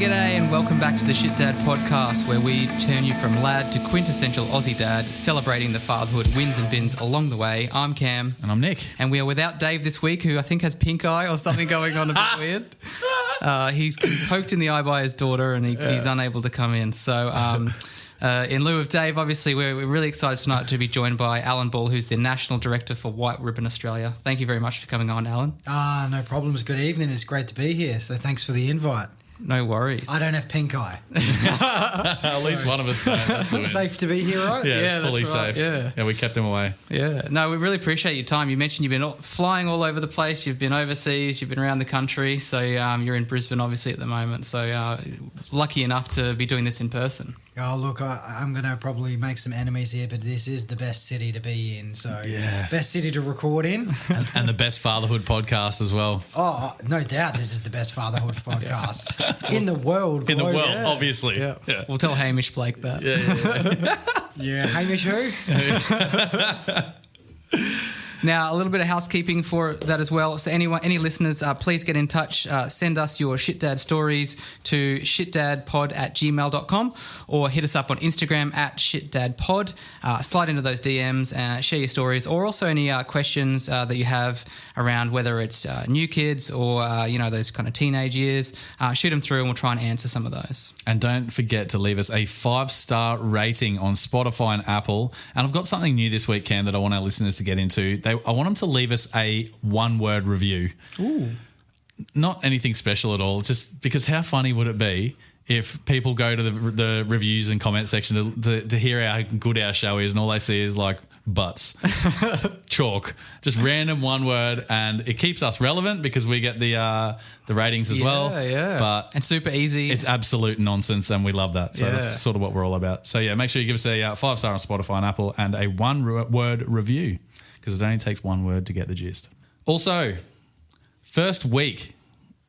G'day and welcome back to the Shit Dad podcast, where we turn you from lad to quintessential Aussie dad, celebrating the fatherhood wins and bins along the way. I'm Cam. And I'm Nick. And we are without Dave this week, who I think has pink eye or something going on a bit weird. He's poked in the eye by his daughter and he's unable to come in. So in lieu of Dave, obviously, we're really excited tonight to be joined by Allan Ball, who's the National Director for White Ribbon Australia. Thank you very much for coming on, Allan. No problems. Good evening. It's great to be here. So thanks for the invite. No worries. I don't have pink eye. At least one of us don't. Safe to be here, right? Yeah, fully that's right. safe. Yeah, we kept him away. Yeah. No, we really appreciate your time. You mentioned you've been flying all over the place. You've been overseas. You've been around the country. So you're in Brisbane, obviously, at the moment. So lucky enough to be doing this in person. Oh, look, I'm going to probably make some enemies here, but this is the best city to be in. So Yes. best city to record in. And the best fatherhood podcast as well. Oh, no doubt this is the best fatherhood podcast in the world. In the globally. world, obviously. Yeah. We'll tell Hamish Blake that. Yeah, Hamish who? Now, a little bit of housekeeping for that as well. So any listeners, please get in touch. Send us your Shit Dad stories to shitdadpod@gmail.com or hit us up on Instagram @shitdadpod. Slide into those DMs, share your stories, or also any questions that you have around whether it's new kids or, those kind of teenage years. Shoot them through and we'll try and answer some of those. And don't forget to leave us a 5-star rating on Spotify and Apple. And I've got something new this week, Cam, that I want our listeners to get into. I want them to leave us a one-word review. Ooh. Not anything special at all, just because how funny would it be if people go to the reviews and comment section to hear how good our show is and all they see is like butts, chalk, just random one word, and it keeps us relevant because we get the ratings as well. Yeah, But and super easy. it's absolute nonsense and we love that. So that's sort of what we're all about. So yeah, make sure you give us a 5-star on Spotify and Apple and a one-word review, because it only takes one word to get the gist. Also, first week,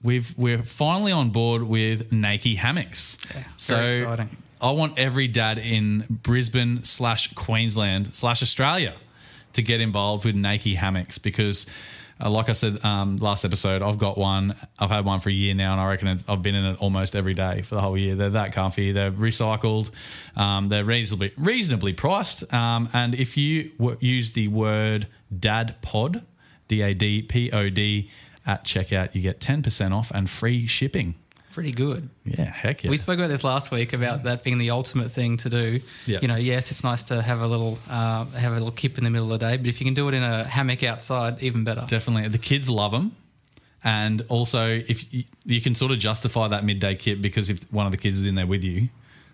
we're finally on board with Nakey Hammocks. Yeah, very exciting. I want every dad in Brisbane/Queensland/Australia to get involved with Nakey Hammocks because, like I said last episode, I've got one. I've had one for a year now, and I reckon I've been in it almost every day for the whole year. They're that comfy. They're recycled. They're reasonably priced. And if you use the word DADPOD, DADPOD, at checkout, you get 10% off and free shipping. Pretty good. Yeah, heck yeah. We spoke about this last week about that being the ultimate thing to do. Yeah. Yes, it's nice to have a little kip in the middle of the day, but if you can do it in a hammock outside, even better. Definitely. The kids love them. And also, if you can sort of justify that midday kip, because if one of the kids is in there with you,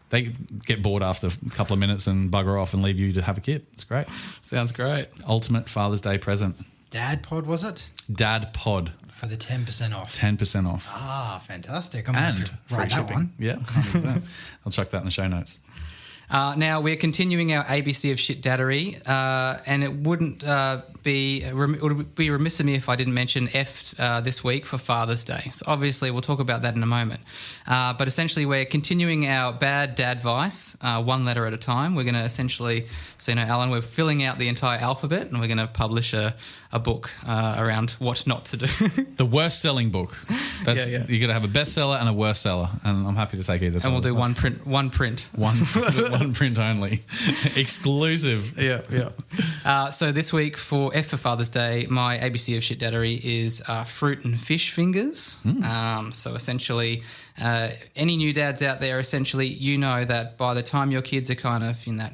they get bored after a couple of minutes and bugger off and leave you to have a kip. It's great. Sounds great. Ultimate Father's Day present. Dad pod, was it? Dad Pod. For the 10% off. 10% off. Ah, fantastic. I'm going to free write that shipping. one. Yeah, 100%. I'll chuck that in the show notes. Now, we're continuing our ABC of shit daddery, and it would be remiss of me if I didn't mention F this week for Father's Day. So obviously we'll talk about that in a moment. But essentially we're continuing our bad dad advice, one letter at a time. We're going to essentially, Allan, we're filling out the entire alphabet and we're going to publish a book around what not to do. The worst selling book. That's, Yeah. You're going to have a bestseller and a worst seller, and I'm happy to take either. And we'll do one print. One print only. Exclusive. Yeah. So this week for F for Father's Day, my ABC of shit daddery is fruit and fish fingers. So essentially, any new dads out there, essentially, you know that by the time your kids are kind of in that,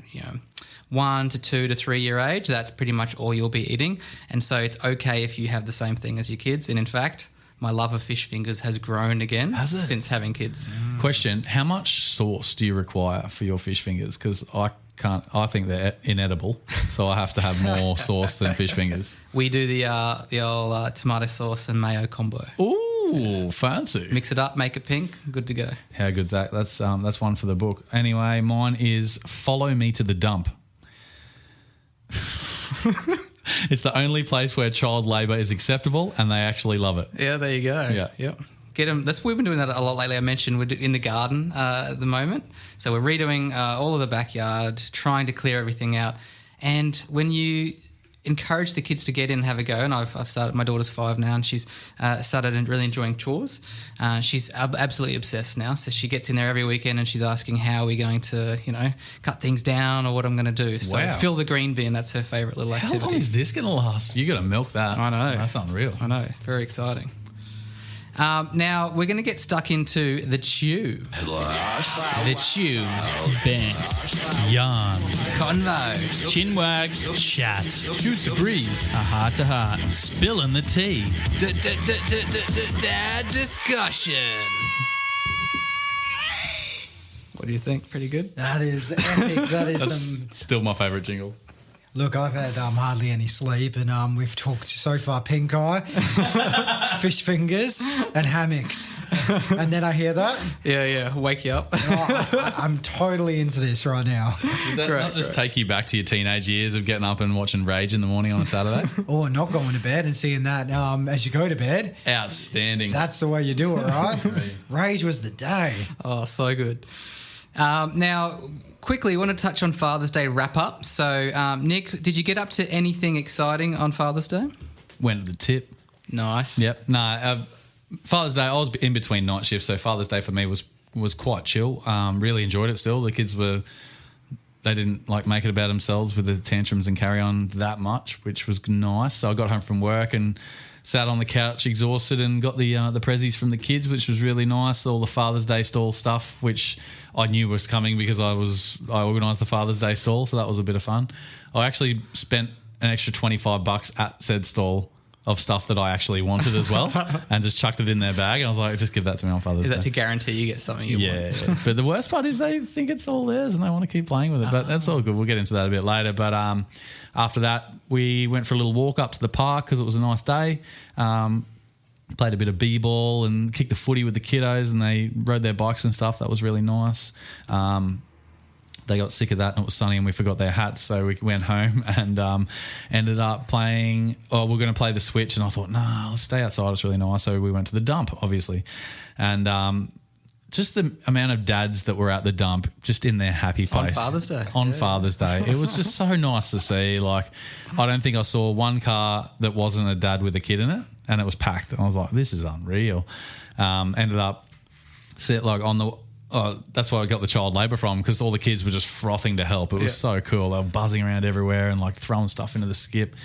1 to 2 to 3 year age, that's pretty much all you'll be eating. And so it's okay if you have the same thing as your kids. And in fact, my love of fish fingers has grown again since having kids. Question, how much sauce do you require for your fish fingers? Because I think they're inedible, so I have to have more sauce than fish fingers. We do the old tomato sauce and mayo combo. Ooh, fancy. Mix it up, make it pink, good to go. How good's that? That's one for the book. Anyway, mine is Follow Me to the Dump. It's the only place where child labour is acceptable and they actually love it. Yeah, there you go. Yeah. Yep. Get them. We've been doing that a lot lately. I mentioned we're in the garden at the moment. So we're redoing all of the backyard, trying to clear everything out. And when you encourage the kids to get in and have a go. And I've started. My daughter's 5 now, and she's started really enjoying chores. She's absolutely obsessed now. So she gets in there every weekend, and she's asking how are we going to, cut things down or what I'm going to do. So fill the green bin. That's her favourite little activity. How long is this going to last? You got to milk that. I know. That's unreal. I know. Very exciting. Now, we're going to get stuck into the chew. The chew. Banks. Yarn. Convo. Chinwag. Chat. Shoot the breeze. A heart-to-heart. Spilling the tea. Discussion. What do you think? Pretty good? That is epic. That's still my favourite jingle. Look, I've had hardly any sleep, and we've talked so far pink eye, fish fingers, and hammocks. And then I hear that. Yeah. Wake you up. I'm totally into this right now. Did that not just take you back to your teenage years of getting up and watching Rage in the morning on a Saturday? Or not going to bed and seeing that as you go to bed. Outstanding. That's the way you do it, right? Rage was the day. Oh, so good. Now, quickly, I want to touch on Father's Day wrap-up. So, Nick, did you get up to anything exciting on Father's Day? Went to the tip. Nice. Yep. No, Father's Day, I was in between night shifts, so Father's Day for me was quite chill. Really enjoyed it still. The kids they didn't make it about themselves with the tantrums and carry on that much, which was nice. So I got home from work and sat on the couch exhausted and got the prezzies from the kids, which was really nice. All the Father's Day stall stuff, which I knew was coming because I organised the Father's Day stall, so that was a bit of fun. I actually spent an extra $25 at said stall of stuff that I actually wanted as well and just chucked it in their bag. And I was like, just give that to me on Father's Day. Is that to guarantee you get something you want? Yeah. But the worst part is they think it's all theirs and they want to keep playing with it. But that's all good. We'll get into that a bit later. But after that, we went for a little walk up to the park because it was a nice day. Played a bit of b-ball and kicked the footy with the kiddos and they rode their bikes and stuff. That was really nice. They got sick of that and it was sunny and we forgot their hats, so we went home and ended up playing. Oh, we're going to play the Switch, and I thought, nah, let's stay outside. It's really nice. So we went to the dump, obviously, and just the amount of dads that were at the dump, just in their happy place on Father's Day. Father's Day, it was just so nice to see. I don't think I saw one car that wasn't a dad with a kid in it, and it was packed. And I was like, this is unreal. Ended up on the. That's where I got the child labour from, because all the kids were just frothing to help. It was so cool. They were buzzing around everywhere and throwing stuff into the skip.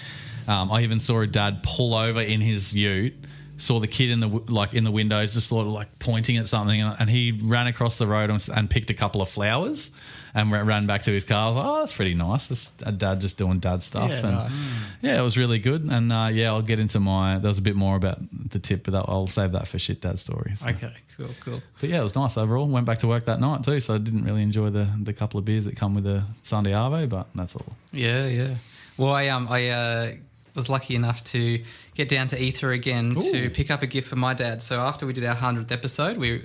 I even saw a dad pull over in his ute, saw the kid in the windows, just sort of pointing at something, and he ran across the road and picked a couple of flowers and ran back to his car. I was like, oh, that's pretty nice. That's a dad just doing dad stuff. Yeah, and nice. Yeah, it was really good. And I'll get into there was a bit more about the tip, but I'll save that for shit dad stories. So. Okay, cool. But yeah, it was nice overall. Went back to work that night too, so I didn't really enjoy the couple of beers that come with the Sunday Arvo, but that's all. Yeah. Well, I was lucky enough to get down to Ether again to pick up a gift for my dad. So after we did our 100th episode, we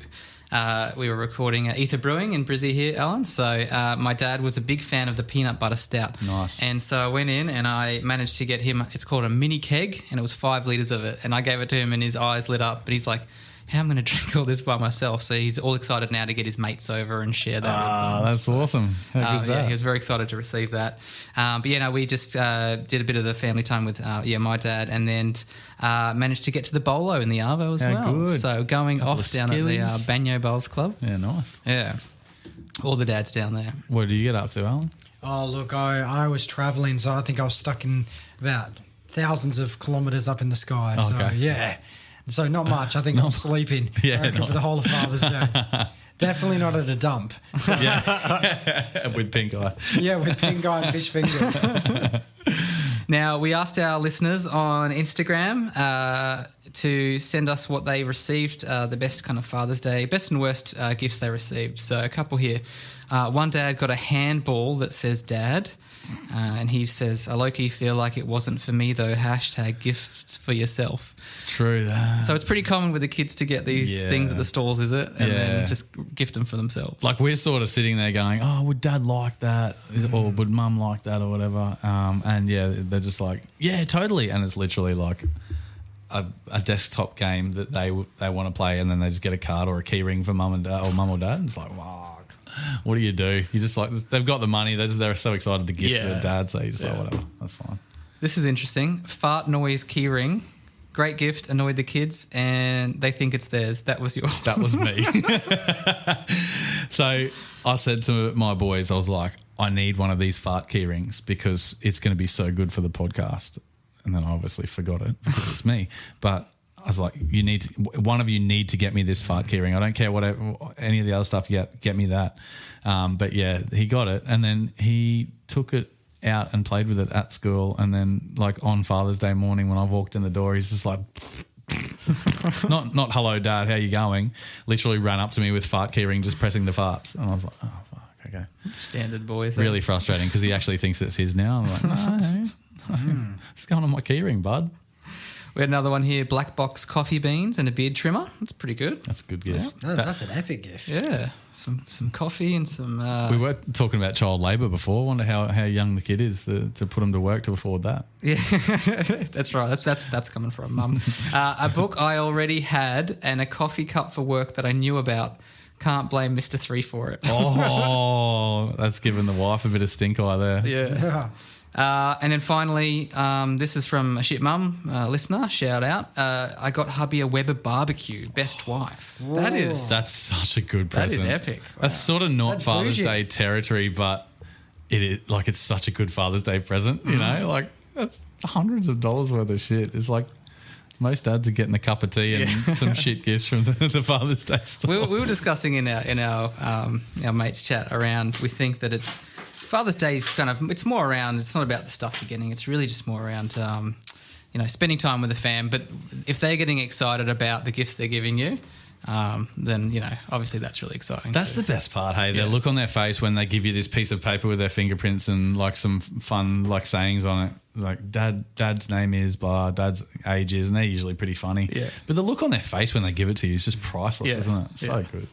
were recording Ether Brewing in Brizzy here, Alan. So my dad was a big fan of the peanut butter stout. Nice. And so I went in and I managed to get him, it's called a mini keg, and it was 5 litres of it. And I gave it to him and his eyes lit up. But he's like, how am I going to drink all this by myself? So he's all excited now to get his mates over and share that with them. That's awesome. How good's that? He was very excited to receive that. We just did a bit of the family time with my dad, and then managed to get to the bolo in the Arvo as well. Good. So going off down at the Banyo Bowls Club. Yeah, nice. Yeah. All the dads down there. What did you get up to, Alan? Oh, look, I was travelling, so I think I was stuck in about thousands of kilometres up in the sky. Oh, so, okay. yeah. So not much. I think I'm sleeping for the whole of Father's Day. Definitely not at a dump. So, with pink eye. Yeah, with pink eye and fish fingers. Now, we asked our listeners on Instagram to send us what they received, the best kind of Father's Day, best and worst gifts they received. So a couple here. One dad got a handball that says dad. And he says, I low-key feel like it wasn't for me though, #gifts for yourself. True that. So it's pretty common with the kids to get these things at the stalls, is it? And then just gift them for themselves. We're sort of sitting there going, oh, would dad like that? Or would mum like that or whatever? They're just like, yeah, totally. And it's literally like a desktop game that they want to play, and then they just get a card or a key ring for mum and dad or mum or dad. And it's like, wow. What do? You just they've got the money. They're so excited to gift their dad, so you just like, whatever, that's fine. This is interesting. Fart noise keyring. Great gift, annoyed the kids, and they think it's theirs. That was yours. That was me. So I said to my boys, I was like, I need one of these fart key rings because it's going to be so good for the podcast. And then I obviously forgot it because it's me. But I was like, one of you need to get me this fart key ring. I don't care any of the other stuff yet. Get me that. But yeah, he got it, and then he took it out and played with it at school, and then like on Father's Day morning when I walked in the door, he's just like not hello Dad, how you going? Literally ran up to me with fart keyring, just pressing the farts, and I was like, oh fuck, okay. Standard boys. Really frustrating because he actually thinks it's his now. I'm like, no, it's going on my keyring, bud. We had another one here, black box coffee beans and a beard trimmer. That's pretty good. That's a good gift. No, that's an epic gift. Yeah, some coffee and some... we were talking about child labour before. I wonder how young the kid is to put him to work to afford that. Yeah, that's right. That's coming from Mum. A book I already had and a coffee cup for work that I knew about. Can't blame Mr. 3 for it. Oh, that's giving the wife a bit of stink eye there. Yeah. And then finally, this is from a shit mum listener. Shout out! I got hubby a Weber barbecue. Best wife. Whoa. That's such a good present. That is epic. That's sort of not That's Father's bougie. Day territory, but it is like it's such a good Father's Day present. You know, like that's hundreds of dollars worth of shit. It's like most dads are getting a cup of tea and some shit gifts from the Father's Day store. We were discussing in our mates chat around. We think that it's Father's Day is it's more around. It's not about the stuff you're getting. It's really just more around spending time with the fam. But if they're getting excited about the gifts they're giving you, then obviously that's really exciting. That's the best part, hey. The look on their face when they give you this piece of paper with their fingerprints and like some fun like sayings on it, like Dad's name is blah, Dad's age is, and they're usually pretty funny. Yeah. But the look on their face when they give it to you is just priceless, isn't it? So good.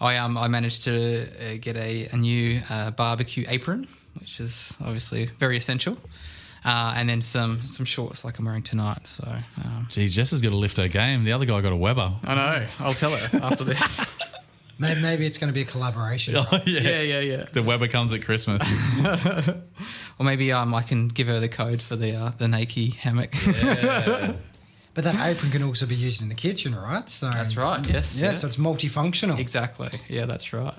I managed to get a new barbecue apron, which is obviously very essential, and then some shorts like I'm wearing tonight. So, geez, Jess has got to lift her game. The other guy got a Weber. I know. I'll tell her after this. Maybe it's going to be a collaboration. Oh, Yeah. The Weber comes at Christmas. Or maybe I can give her the code for the Nike hammock. Yeah. But that apron can also be used in the kitchen, right? So That's right. Yes. Yeah, so it's multifunctional. Exactly. Yeah, that's right.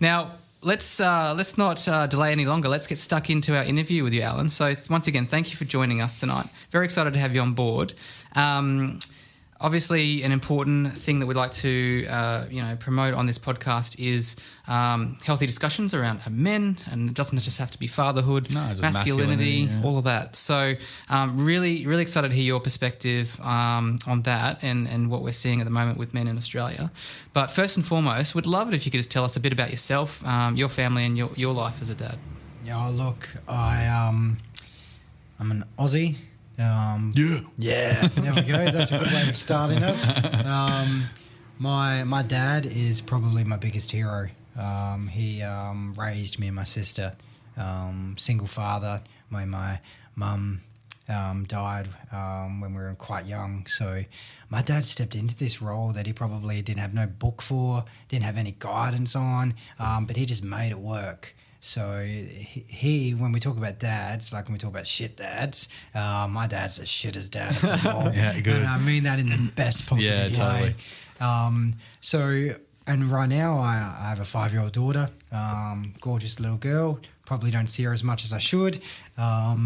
Now, let's not delay any longer. Let's get stuck into our interview with you, Allan. So once again, thank you for joining us tonight. Very excited to have you on board. Obviously, an important thing that we'd like to promote on this podcast is healthy discussions around men, and it doesn't just have to be fatherhood, just masculinity, masculinity, all of that. So really, really excited to hear your perspective on that and what we're seeing at the moment with men in Australia. But first and foremost, we'd love it if you could just tell us a bit about yourself, your family, and your life as a dad. Yeah, look, I'm an Aussie. Yeah, there we go. That's a good way of starting it. My dad is probably my biggest hero. He raised me and my sister. Single father. My mum died when we were quite young. So my dad stepped into this role that he probably didn't have no book for, didn't have any guidance on, but he just made it work. So he, when we talk about dads, like when we talk about shit dads, my dad's a shittest dad of them all. Yeah, good. And I mean that in the best possible way. Totally. And right now I have a 5-year-old daughter, gorgeous little girl. Probably don't see her as much as I should. I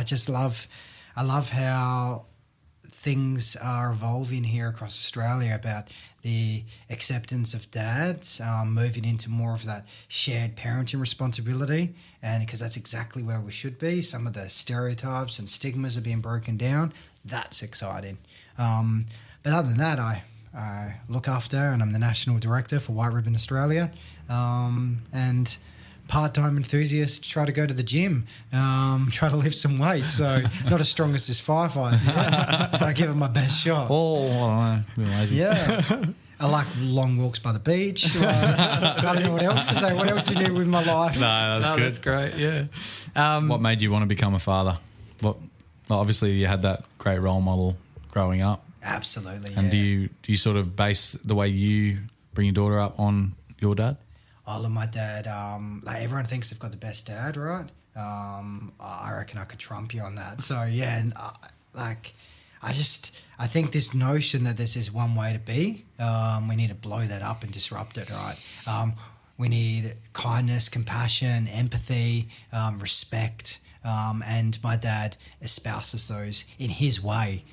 just love how things are evolving here across Australia about the acceptance of dads, moving into more of that shared parenting responsibility, and because that's exactly where we should be. Some of the stereotypes and stigmas are being broken down. That's exciting. But other than that, I look after, and I'm the National Director for White Ribbon Australia, and part-time enthusiast, try to go to the gym, try to lift some weight. So not as strong as this firefighter, but I give it my best shot. Oh, I don't know. Lazy. Yeah. I like long walks by the beach. I don't know what else to say. What else do you need with my life? No, that's good. That's great, yeah. What made you want to become a father? Obviously you had that great role model growing up. Absolutely, And do you sort of base the way you bring your daughter up on your dad? I love my dad. Like everyone thinks they've got the best dad, right? I reckon I could trump you on that. So yeah, and I think this notion that this is one way to be, we need to blow that up and disrupt it, right? We need kindness, compassion, empathy, respect, and my dad espouses those in his way.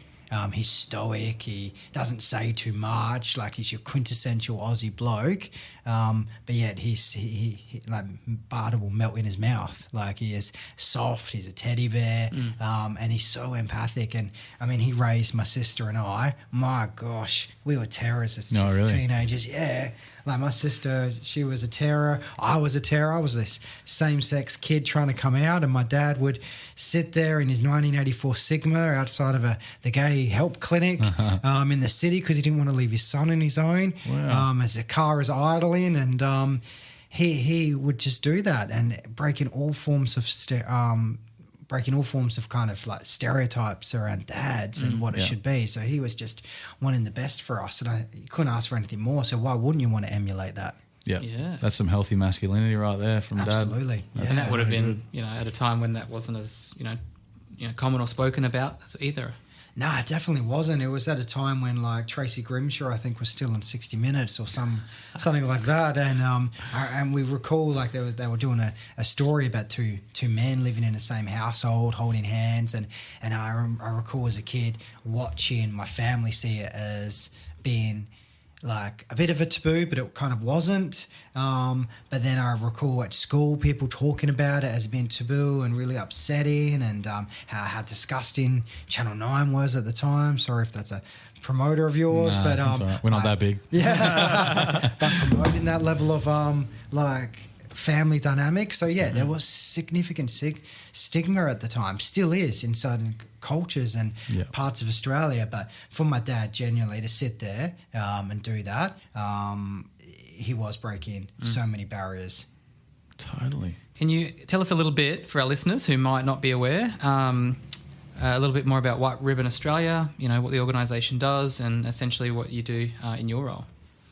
He's stoic. He doesn't say too much. Like, he's your quintessential Aussie bloke, but yet he like butter will melt in his mouth. Like, he is soft. He's a teddy bear, and he's so empathic. And I mean, he raised my sister and I. My gosh, we were terrors as teenagers. Yeah. Like, my sister, she was a terror. I was a terror. I was this same-sex kid trying to come out, and my dad would sit there in his 1984 Sigma outside of the gay help clinic in the city because he didn't want to leave his son on his own. Wow. As the car is idling, and he would just do that and breaking all forms of kind of like stereotypes around dads and what it should be. So he was just wanting the best for us, and you couldn't ask for anything more. So why wouldn't you want to emulate that? Yeah. That's some healthy masculinity right there from Absolutely. dad. Yeah. And that would have been, at a time when that wasn't as, common or spoken about either. No, it definitely wasn't. It was at a time when, like, Tracy Grimshaw, I think, was still on 60 Minutes or something like that. And we recall, like, they were doing a story about two men living in the same household, holding hands. And I recall as a kid watching my family see it as being like a bit of a taboo, but it kind of wasn't. But then I recall at school people talking about it as being taboo and really upsetting, and how disgusting Channel 9 was at the time. Sorry if that's a promoter of yours, Nah, but it's all right. We're not that big. Yeah, but promoting that level of like family dynamic. So yeah, there was significant stigma at the time, still is in certain cultures and parts of Australia. But for my dad genuinely to sit there and do that, he was breaking so many barriers. Totally. Can you tell us a little bit, for our listeners who might not be aware, a little bit more about White Ribbon Australia, what the organisation does and essentially what you do in your role?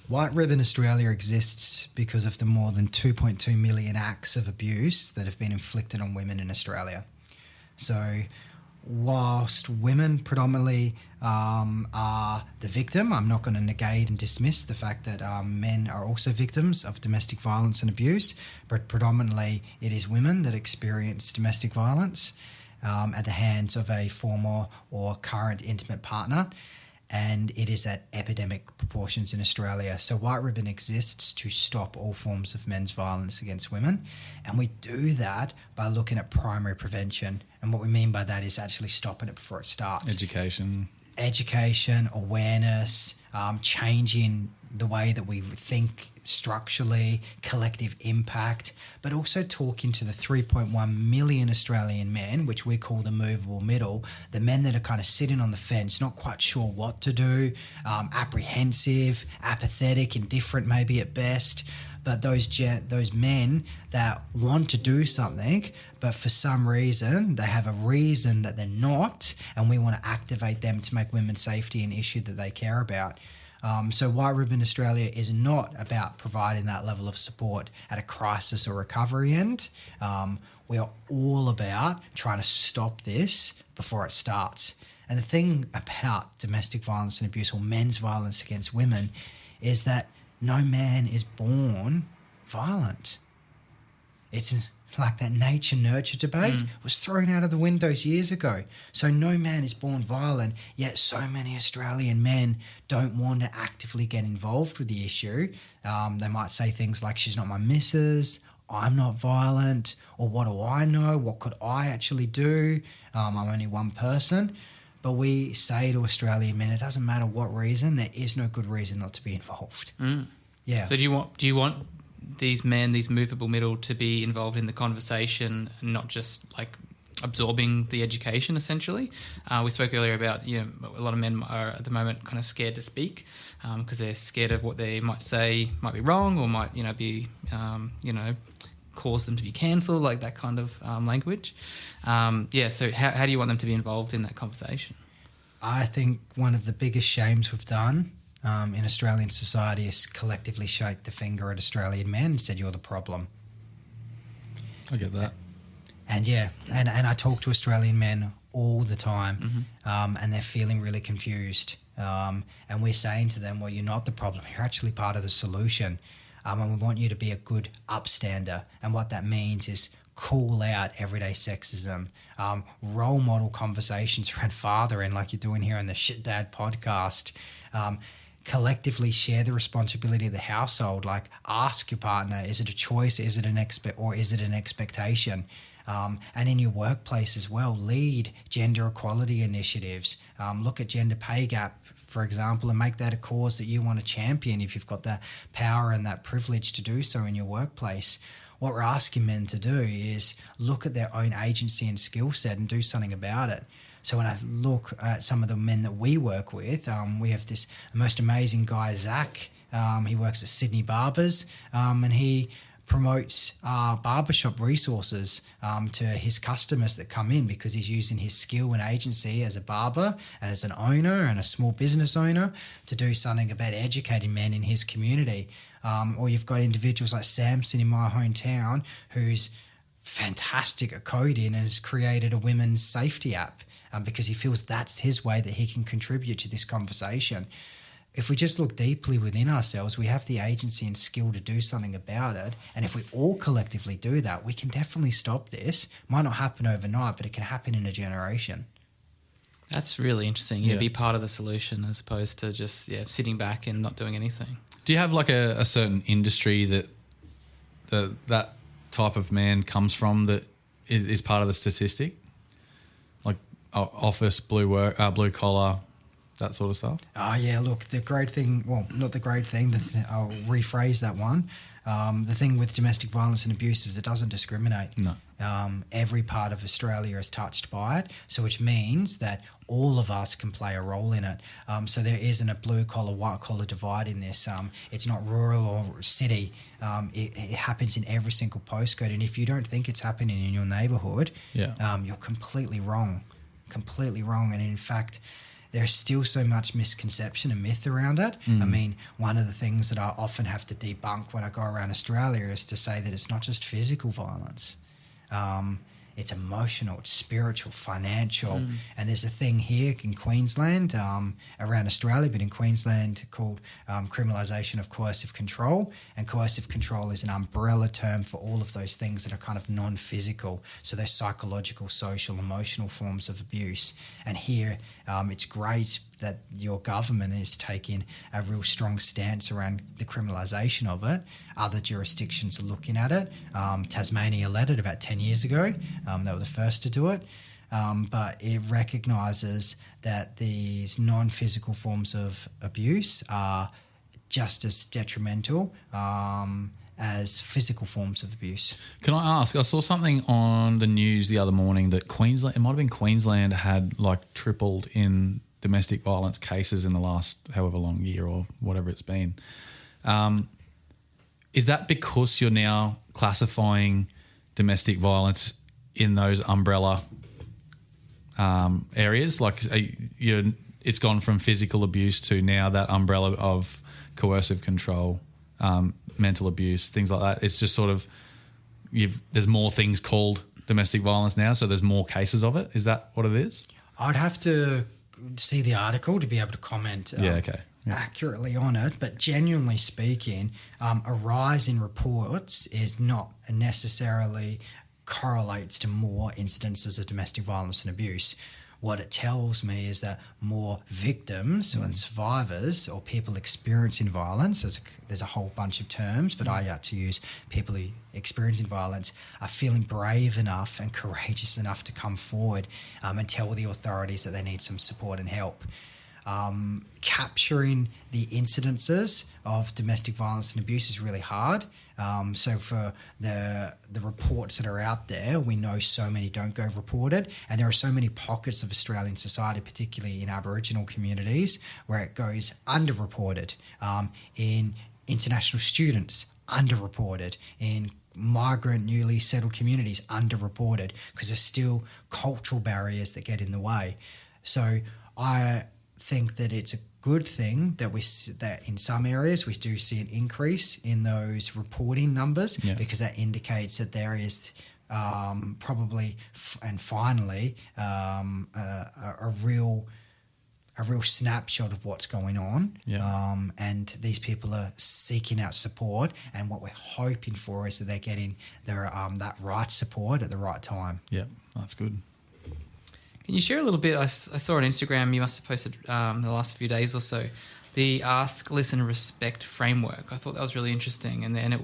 White Ribbon Australia exists because of the more than 2.2 million acts of abuse that have been inflicted on women in Australia. So whilst women predominantly are the victim, I'm not going to negate and dismiss the fact that men are also victims of domestic violence and abuse, but predominantly it is women that experience domestic violence at the hands of a former or current intimate partner. And it is at epidemic proportions in Australia. So White Ribbon exists to stop all forms of men's violence against women. And we do that by looking at primary prevention. And what we mean by that is actually stopping it before it starts. Education, awareness, changing the way that we think structurally, collective impact, but also talking to the 3.1 million Australian men, which we call the movable middle, the men that are kind of sitting on the fence, not quite sure what to do, apprehensive, apathetic, indifferent maybe at best, but those men that want to do something, but for some reason they have a reason that they're not, and we want to activate them to make women's safety an issue that they care about. So White Ribbon Australia is not about providing that level of support at a crisis or recovery end. We are all about trying to stop this before it starts. And the thing about domestic violence and abuse, or men's violence against women, is that no man is born violent. It's like that nature-nurture debate was thrown out of the windows years ago. So no man is born violent, yet so many Australian men don't want to actively get involved with the issue. They might say things like, she's not my missus, I'm not violent, or what do I know? What could I actually do? I'm only one person. But we say to Australian men, it doesn't matter what reason, there is no good reason not to be involved. Yeah. So do you want these men, these movable middle, to be involved in the conversation, not just like absorbing the education, essentially? We spoke earlier about, a lot of men are at the moment kind of scared to speak because they're scared of what they might say might be wrong, or might, be, cause them to be cancelled, like that kind of language. So how do you want them to be involved in that conversation? I think one of the biggest shames we've done in Australian society is collectively shake the finger at Australian men and said, you're the problem. I get that. And I talk to Australian men all the time, and they're feeling really confused. And we're saying to them, well, you're not the problem. You're actually part of the solution. And we want you to be a good upstander. And what that means is call out everyday sexism, role model conversations around fathering like you're doing here on the Shit Dad podcast, collectively share the responsibility of the household. Like, ask your partner, is it a choice, is it an expectation? And in your workplace as well, lead gender equality initiatives. Look at gender pay gap, for example, and make that a cause that you want to champion if you've got that power and that privilege to do so in your workplace. What we're asking men to do is look at their own agency and skill set and do something about it. So when I look at some of the men that we work with, we have this most amazing guy, Zach. He works at Sydney Barbers, and he promotes barbershop resources to his customers that come in, because he's using his skill and agency as a barber and as an owner and a small business owner to do something about educating men in his community. Or you've got individuals like Samson in my hometown, who's fantastic at coding and has created a women's safety app because he feels that's his way that he can contribute to this conversation. If we just look deeply within ourselves, we have the agency and skill to do something about it. And if we all collectively do that, we can definitely stop this. Might not happen overnight, but it can happen in a generation. That's really interesting. Yeah, be part of the solution as opposed to just sitting back and not doing anything. Do you have like a certain industry that type of man comes from that is part of the statistic? Like office, blue collar, that sort of stuff? Look, the great thing, well, not the great thing, I'll rephrase that one. The thing with domestic violence and abuse is it doesn't discriminate. No. Every part of Australia is touched by it, so which means that all of us can play a role in it. So there isn't a blue-collar, white-collar divide in this. It's not rural or city. It happens in every single postcode, and if you don't think it's happening in your neighbourhood, you're completely wrong. Completely wrong, and in fact, there's still so much misconception and myth around it. I mean, one of the things that I often have to debunk when I go around Australia is to say that it's not just physical violence. It's emotional, it's spiritual, financial. And there's a thing here in Queensland, around Australia, but in Queensland called criminalisation of coercive control. And coercive control is an umbrella term for all of those things that are kind of non-physical. So they're psychological, social, emotional forms of abuse. And here it's great that your government is taking a real strong stance around the criminalisation of it. Other jurisdictions are looking at it. Tasmania led it about 10 years ago. They were the first to do it. But it recognises that these non-physical forms of abuse are just as detrimental as physical forms of abuse. Can I ask, I saw something on the news the other morning that Queensland, it might have been Queensland, had like tripled in domestic violence cases in the last however long year or whatever it's been. Is that because you're now classifying domestic violence in those umbrella areas? Like it's gone from physical abuse to now that umbrella of coercive control, mental abuse, things like that. It's just sort of there's more things called domestic violence now, so there's more cases of it. Is that what it is? I'd have to see the article to be able to comment accurately on it, but genuinely speaking, a rise in reports is not necessarily correlates to more incidences of domestic violence and abuse. What it tells me is that more victims and survivors or people experiencing violence, there's a whole bunch of terms, but I like to use people who experiencing violence, are feeling brave enough and courageous enough to come forward and tell the authorities that they need some support and help. Capturing the incidences of domestic violence and abuse is really hard. So for the reports that are out there, we know so many don't go reported, and there are so many pockets of Australian society, particularly in Aboriginal communities, where it goes underreported. In international students, underreported. In migrant, newly settled communities, underreported, because there's still cultural barriers that get in the way. So I think that it's a good thing that that in some areas we do see an increase in those reporting numbers, because that indicates that there is probably and finally a real snapshot of what's going on. And these people are seeking out support, and what we're hoping for is that they're getting their that right support at the right time. Yeah, that's good. Can you share a little bit? I saw on Instagram, you must have posted the last few days or so, the Ask, Listen, Respect framework. I thought that was really interesting. And then, it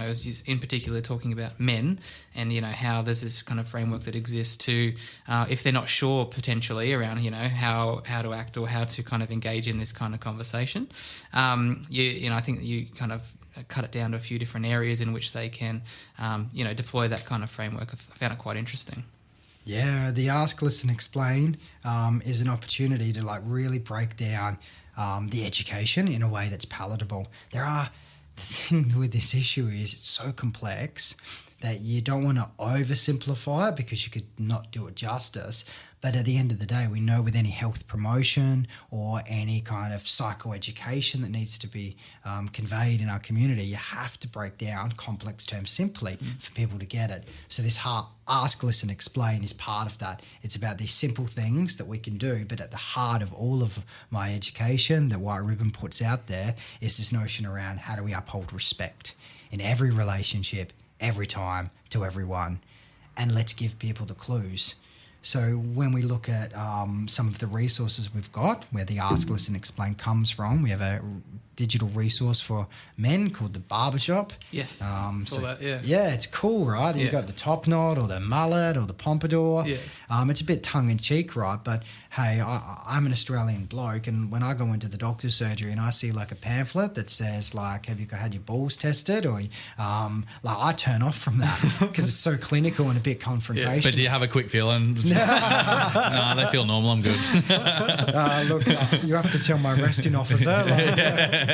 was just in particular talking about men and, how there's this kind of framework that exists to, if they're not sure potentially around, how to act or how to kind of engage in this kind of conversation. I think that you kind of cut it down to a few different areas in which they can, deploy that kind of framework. I found it quite interesting. Yeah, the Ask, Listen, Explain is an opportunity to really break down the education in a way that's palatable. The thing with this issue is it's so complex that you don't want to oversimplify it because you could not do it justice. But at the end of the day, we know with any health promotion or any kind of psychoeducation that needs to be conveyed in our community, you have to break down complex terms simply for people to get it. So this Ask, Listen, Explain is part of that. It's about these simple things that we can do, but at the heart of all of my education that White Ribbon puts out there is this notion around how do we uphold respect in every relationship, every time, to everyone, and let's give people the clues. So when we look at some of the resources we've got, where the Ask, Listen, Explain comes from, we have a digital resource for men called the Barbershop. Yes, that, yeah. Yeah, it's cool, right? You've got the top knot or the mullet or the pompadour. Yeah. It's a bit tongue-in-cheek, right? But, hey, I'm an Australian bloke, and when I go into the doctor's surgery and I see, a pamphlet that says, have you had your balls tested? Or, I turn off from that because it's so clinical and a bit confrontational. But do you have a quick feeling? No, they feel normal. I'm good. Look, you have to tell my arresting officer.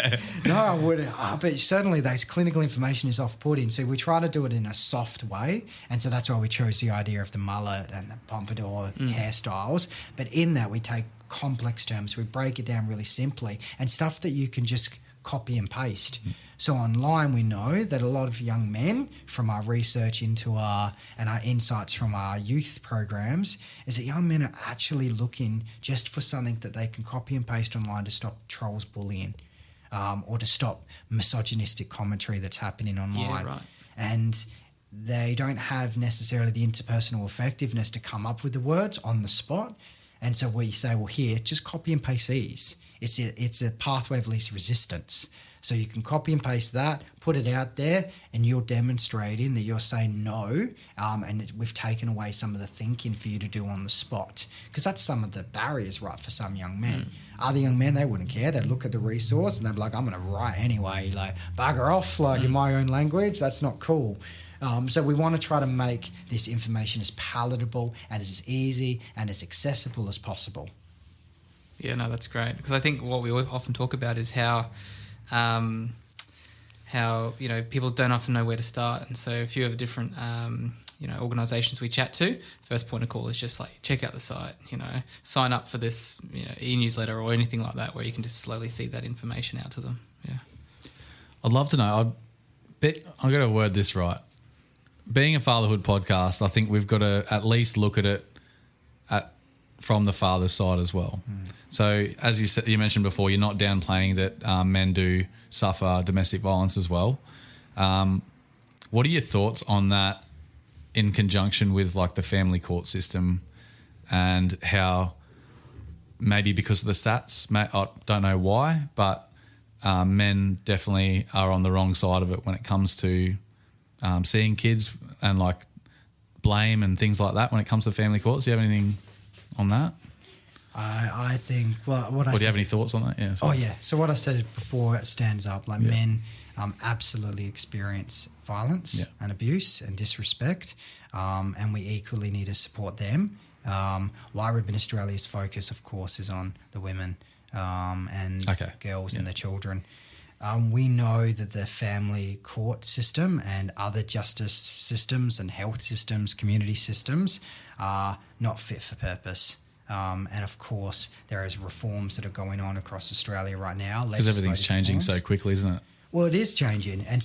No, I wouldn't. But certainly those clinical information is off-putting. So we try to do it in a soft way. And so that's why we chose the idea of the mullet and the pompadour hairstyles. But in that, we take complex terms. We break it down really simply and stuff that you can just copy and paste. So online, we know that a lot of young men, from our research into our insights from our youth programs, is that young men are actually looking just for something that they can copy and paste online to stop trolls bullying. Or to stop misogynistic commentary that's happening online. Yeah, right. And they don't have necessarily the interpersonal effectiveness to come up with the words on the spot. And so we say, well, here, just copy and paste these. It's a pathway of least resistance. So you can copy and paste that, put it out there, and you're demonstrating that you're saying no, and we've taken away some of the thinking for you to do on the spot. Because that's some of the barriers, right, for some young men. Other young men, they wouldn't care. They'd look at the resource and they'd be like, I'm going to write anyway, bugger off, in my own language. That's not cool. So we want to try to make this information as palatable and as easy and as accessible as possible. Yeah, no, that's great. Because I think what we often talk about is how people don't often know where to start, and so a few of the different organisations we chat to, first point of call is just check out the site, sign up for this e-newsletter or anything like that, where you can just slowly see that information out to them. Yeah, I'd love to know. I've got to word this right. Being a fatherhood podcast, I think we've got to at least look at it from the father's side as well. So as you mentioned before, you're not downplaying that men do suffer domestic violence as well. What are your thoughts on that in conjunction with the family court system, and how maybe because of the stats, I don't know why, but men definitely are on the wrong side of it when it comes to seeing kids and blame and things like that when it comes to family courts? Do you have anything on that? I think, do you have any thoughts on that? Yeah. Sorry. Oh, yeah. So what I said before stands up. Men absolutely experience violence and abuse and disrespect, and we equally need to support them. White Ribbon Australia's focus, of course, is on the women and girls and the children. We know that the family court system and other justice systems and health systems, community systems, are not fit for purpose. And of course, there is reforms that are going on across Australia right now. Because everything's changing so quickly, isn't it? Well, it is changing, and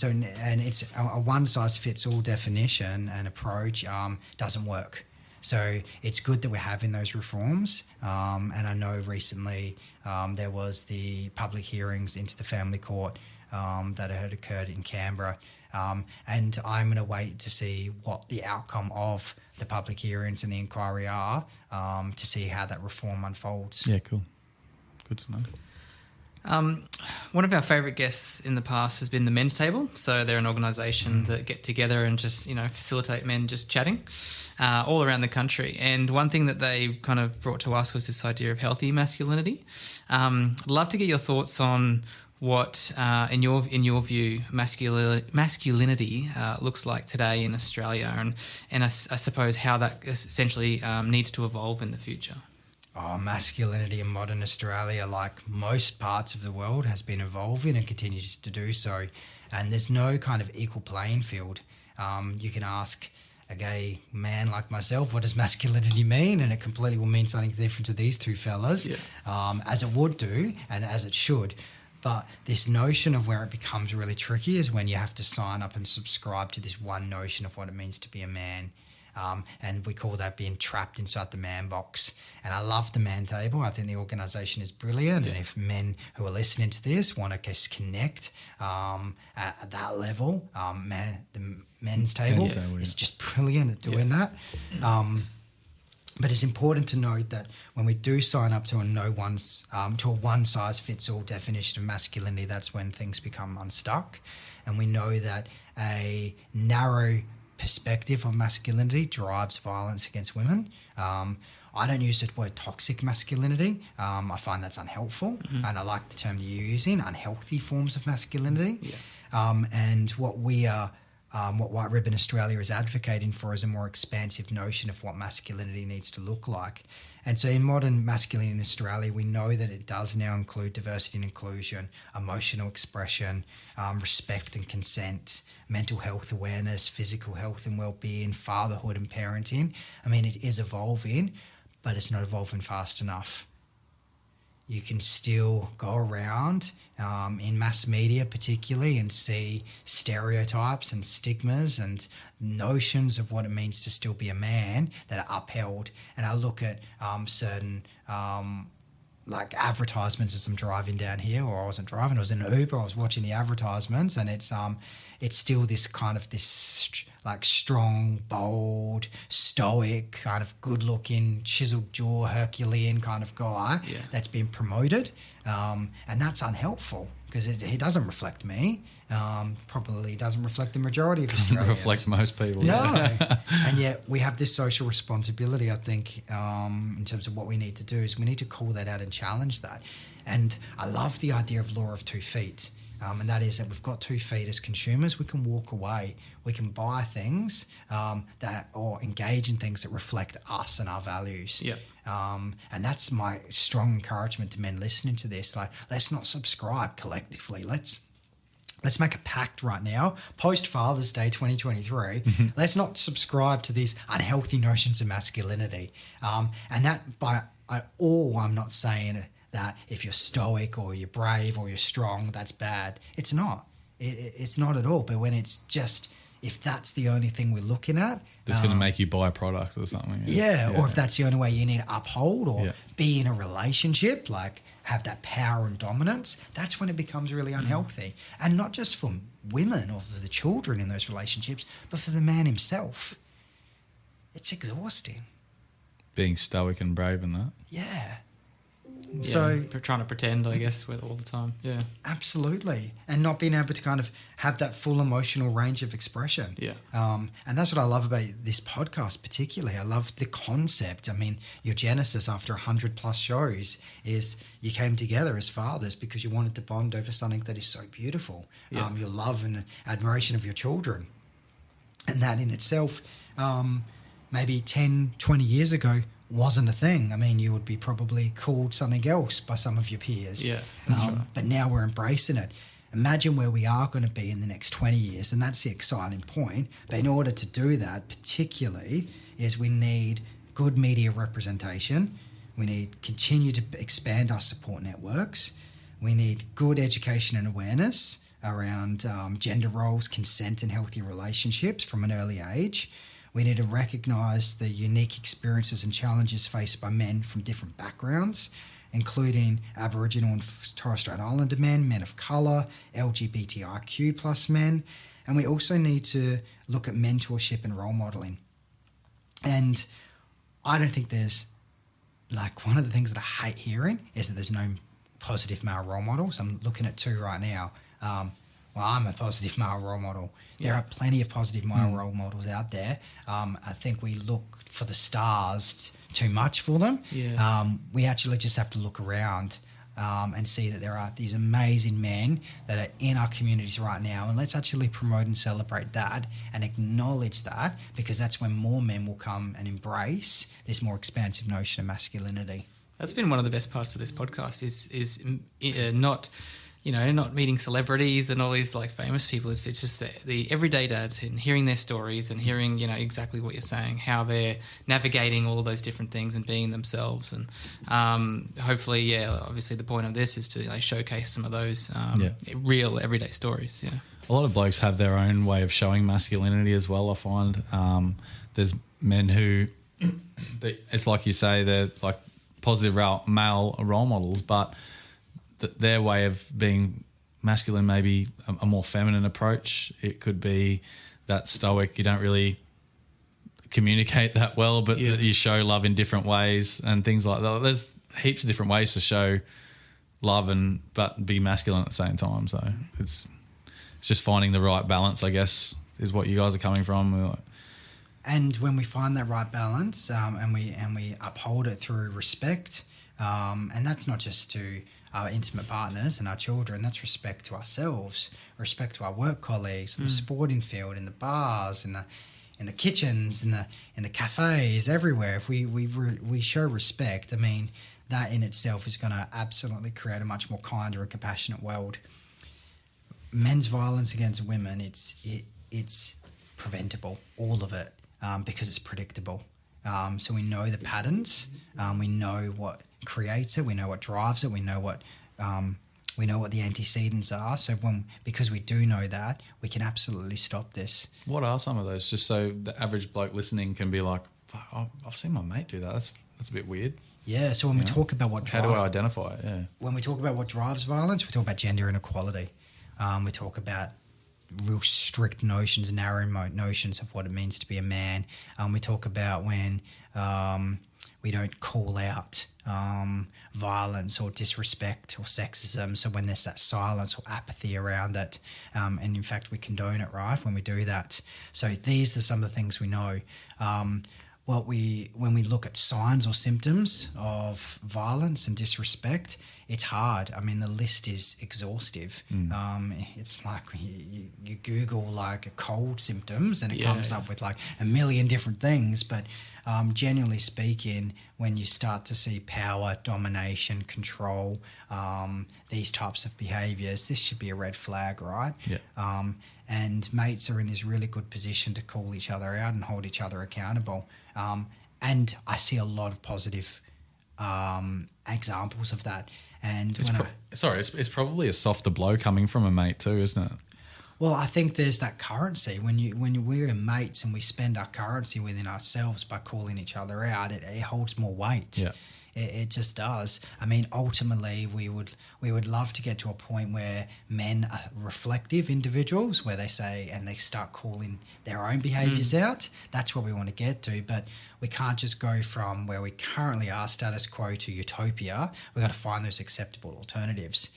it's a one-size-fits-all definition and approach doesn't work. So it's good that we're having those reforms, and I know recently there was the public hearings into the family court that had occurred in Canberra, and I'm going to wait to see what the outcome of the public hearings and the inquiry are to see how that reform unfolds. Yeah, cool. Good to know. One of our favourite guests in the past has been the Men's Table. So they're an organisation that get together and just, facilitate men just chatting all around the country. And one thing that they kind of brought to us was this idea of healthy masculinity. I'd love to get your thoughts on what, in your view, masculinity looks like today in Australia, and I suppose how that essentially needs to evolve in the future. Masculinity in modern Australia, like most parts of the world, has been evolving and continues to do so. And there's no kind of equal playing field. You can ask a gay man like myself, what does masculinity mean? And it completely will mean something different to these two fellas, as it would do and as it should. But this notion of where it becomes really tricky is when you have to sign up and subscribe to this one notion of what it means to be a man. And we call that being trapped inside the man box. And I love the Man Table. I think the organisation is brilliant. Yeah. And if men who are listening to this want to just connect at that level, the Men's Table is just brilliant at doing that. But it's important to note that when we do sign up to a one-size-fits-all definition of masculinity, that's when things become unstuck. And we know that a narrow perspective of masculinity drives violence against women. I don't use the word toxic masculinity. I find that's unhelpful, and I like the term you're using, unhealthy forms of masculinity. And what what White Ribbon Australia is advocating for is a more expansive notion of what masculinity needs to look like. And so in modern masculinity in Australia, we know that it does now include diversity and inclusion, emotional expression, respect and consent, mental health awareness, physical health and well-being, fatherhood and parenting. I mean, it is evolving, but it's not evolving fast enough. You can still go around in mass media particularly and see stereotypes and stigmas and notions of what it means to still be a man that are upheld. And I look at certain like advertisements as I'm driving down here, or I wasn't driving, I was in an Uber, I was watching the advertisements, and it's still this kind of like strong, bold, stoic, kind of good-looking, chiseled jaw, Herculean kind of guy that's been promoted, and that's unhelpful because it doesn't reflect me. Probably doesn't reflect the majority of Australians. Doesn't reflect most people. No, and yet we have this social responsibility, I think, in terms of what we need to do is we need to call that out and challenge that. And I love the idea of law of 2 feet. And that is that we've got 2 feet as consumers. We can walk away. We can buy things or engage in things that reflect us and our values. Yep. And that's my strong encouragement to men listening to this. Like, let's not subscribe collectively. Let's make a pact right now, post Father's Day 2023. Let's not subscribe to these unhealthy notions of masculinity. And that by all, I'm not saying that if you're stoic or you're brave or you're strong, that's bad. It's not. It's not at all. But when it's just, if that's the only thing we're looking at, that's going to make you buy products or something. Or if that's the only way you need to uphold or be in a relationship, like have that power and dominance, that's when it becomes really unhealthy. And not just for women or for the children in those relationships, but for the man himself. It's exhausting. Being stoic and brave and that. Yeah. So trying to pretend, I guess, all the time. Yeah, absolutely, and not being able to kind of have that full emotional range of expression. Yeah, and that's what I love about this podcast, particularly. I love the concept. I mean, your genesis after 100+ shows is you came together as fathers because you wanted to bond over something that is so beautiful. Yeah. Your love and admiration of your children, and that in itself, maybe 10, 20 years ago, wasn't a thing. I mean, you would be probably called something else by some of your peers. Yeah, that's right. But now we're embracing it. Imagine where we are going to be in the next 20 years, and that's the exciting point. But in order to do that, particularly, is we need good media representation. We need continue to expand our support networks. We need good education and awareness around gender roles, consent, and healthy relationships from an early age. We need to recognise the unique experiences and challenges faced by men from different backgrounds, including Aboriginal and Torres Strait Islander men, men of colour, LGBTIQ plus men. And we also need to look at mentorship and role modelling. And I don't think there's, like, one of the things that I hate hearing is that there's no positive male role models. I'm looking at 2 right now. Well, I'm a positive male role model. There are plenty of positive male role models out there. I think we look for the stars too much for them. Yeah. We actually just have to look around and see that there are these amazing men that are in our communities right now, and let's actually promote and celebrate that and acknowledge that, because that's when more men will come and embrace this more expansive notion of masculinity. That's been one of the best parts of this podcast is not, not meeting celebrities and all these like famous people. It's just the everyday dads and hearing their stories and hearing, exactly what you're saying, how they're navigating all of those different things and being themselves. And hopefully, obviously the point of this is to showcase some of those real everyday stories. Yeah. A lot of blokes have their own way of showing masculinity as well, I find. There's men who, it's like you say, they're like positive male role models, but their way of being masculine may be a more feminine approach. It could be that stoic, you don't really communicate that well, but you show love in different ways and things like that. There's heaps of different ways to show love but be masculine at the same time. So it's just finding the right balance, I guess, is what you guys are coming from. And when we find that right balance, and we uphold it through respect, and that's not just to our intimate partners and our children, that's respect to ourselves, respect to our work colleagues, in the sporting field, in the bars, in the kitchens, in the cafes, everywhere. If we show respect, I mean, that in itself is going to absolutely create a much more kinder and compassionate world. Men's violence against women, it's preventable, all of it. Because it's predictable. So we know the patterns, we know what creates it, we know what drives it, we know what the antecedents are. So because we do know that, we can absolutely stop this. What are some of those? Just so the average bloke listening can be like, I've seen my mate do that. That's a bit weird. Yeah. So when we talk about how do I identify it? Yeah. When we talk about what drives violence, we talk about gender inequality. We talk about real strict notions, narrow notions of what it means to be a man. We talk about when we don't call out violence or disrespect or sexism. So when there's that silence or apathy around it, and in fact we condone it, right, when we do that. So these are some of the things we know. When we look at signs or symptoms of violence and disrespect, it's hard. I mean, the list is exhaustive. It's like you Google like cold symptoms and it comes up with like a million different things. But generally speaking, when you start to see power, domination, control, these types of behaviours, this should be a red flag, right? Yeah. And mates are in this really good position to call each other out and hold each other accountable. And I see a lot of positive examples of that. And it's probably a softer blow coming from a mate too, isn't it? Well, I think there's that currency when we're mates and we spend our currency within ourselves by calling each other out. It holds more weight. Yeah. It just does. I mean, ultimately, we would love to get to a point where men are reflective individuals, where they say and they start calling their own behaviours out. That's what we want to get to. But we can't just go from where we currently are, status quo, to utopia. We've got to find those acceptable alternatives.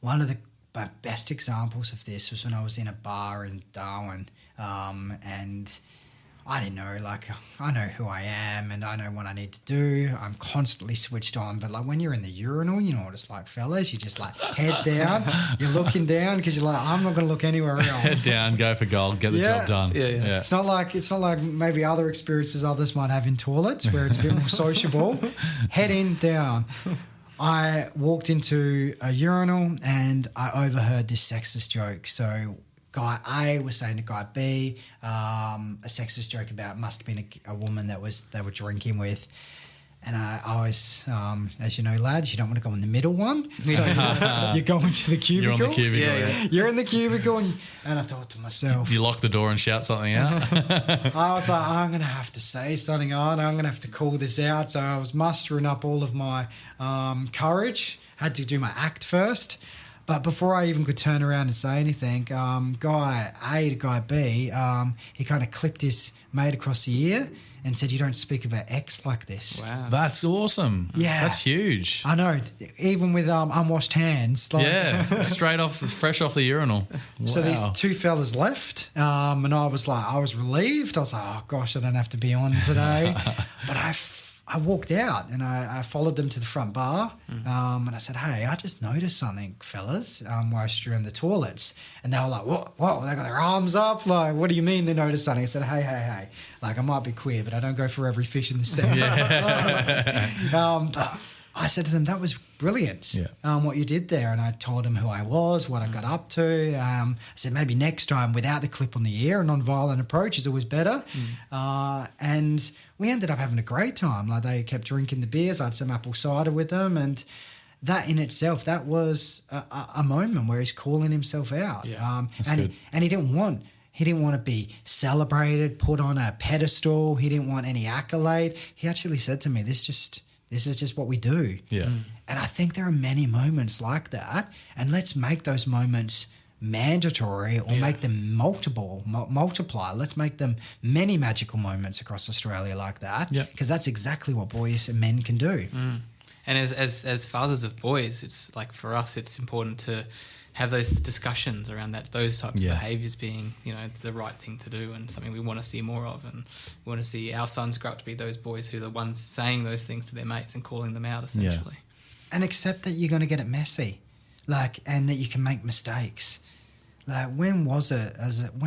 One of the best examples of this was when I was in a bar in Darwin, and I didn't know, like, I know who I am and I know what I need to do. I'm constantly switched on. But, like, when you're in the urinal, you know what it's like, fellas. You just, like, head down. You're looking down because you're like, I'm not going to look anywhere else. Head down, go for gold, get the job done. Yeah. It's not like maybe other experiences others might have in toilets where it's a bit more sociable. Heading down. I walked into a urinal and I overheard this sexist joke. So guy A was saying to guy B a sexist joke about must have been a woman that they were drinking with. And I always, as you know, lads, you don't want to go in the middle one. So you go into the cubicle. You're on the cubicle, yeah. You're in the cubicle. And I thought to myself. You lock the door and shout something out. I was like, I'm going to have to say something on. I'm going to have to call this out. So I was mustering up all of my courage. Had to do my act first. But before I even could turn around and say anything, guy A to guy B, he kind of clipped his mate across the ear and said, "You don't speak about X like this." Wow. That's awesome. Yeah. That's huge. I know, even with unwashed hands. Like, Yeah, fresh off the urinal. Wow. So these two fellas left, and I was relieved. I was like, "Oh gosh, I don't have to be on today." But I walked out and I followed them to the front bar, and I said, "Hey, I just noticed something, fellas," where I strew in the toilets, and they were like, "Whoa!" They got their arms up, like, "What do you mean they noticed something?" I said, "Hey, like, I might be queer, but I don't go for every fish in the sea." But I said to them, "That was brilliant, what you did there." And I told them who I was, what I got up to. I said, maybe next time without the clip on the ear, a non-violent approach is always better. And we ended up having a great time. Like, they kept drinking the beers. I had some apple cider with them. And that in itself, that was a moment where he's calling himself out. Yeah, and he didn't want... He didn't want to be celebrated, put on a pedestal. He didn't want any accolade. He actually said to me, this is just what we do. Yeah. And I think there are many moments like that. And let's make those moments mandatory or make them multiply. Let's make them many magical moments across Australia like that. Because that's exactly what boys and men can do. And as fathers of boys, it's like, for us, it's important to have those discussions around those types of behaviours being, the right thing to do and something we want to see more of, and we want to see our sons grow up to be those boys who are the ones saying those things to their mates and calling them out, essentially. And accept that you're going to get it messy, and that you can make mistakes. Like, when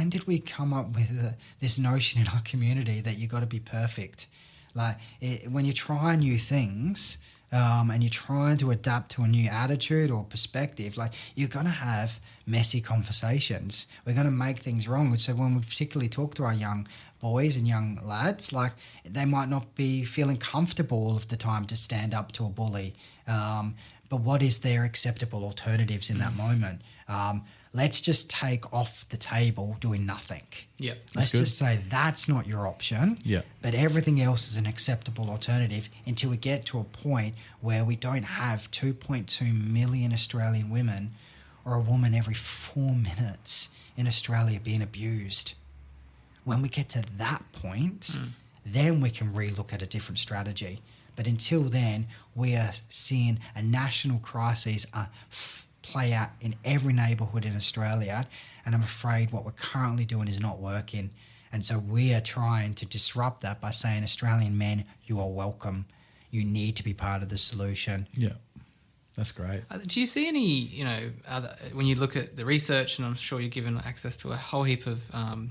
did we come up with this notion in our community that you got to be perfect? Like, when you try new things, and you're trying to adapt to a new attitude or perspective, like, you're going to have messy conversations. We're going to make things wrong. So when we particularly talk to our young boys and young lads, like, they might not be feeling comfortable all of the time to stand up to a bully. But what is their acceptable alternatives in that moment? Let's just take off the table doing nothing. Yeah, Let's just say that's not your option. Yeah. But everything else is an acceptable alternative until we get to a point where we don't have 2.2 million Australian women or a woman every 4 minutes in Australia being abused. When we get to that point, then we can relook at a different strategy. But until then, we are seeing a national crisis play out in every neighbourhood in Australia, and I'm afraid what we're currently doing is not working. And so we are trying to disrupt that by saying, Australian men, you are welcome. You need to be part of the solution. Yeah, that's great. Do you see any, when you look at the research, and I'm sure you're given access to a whole heap of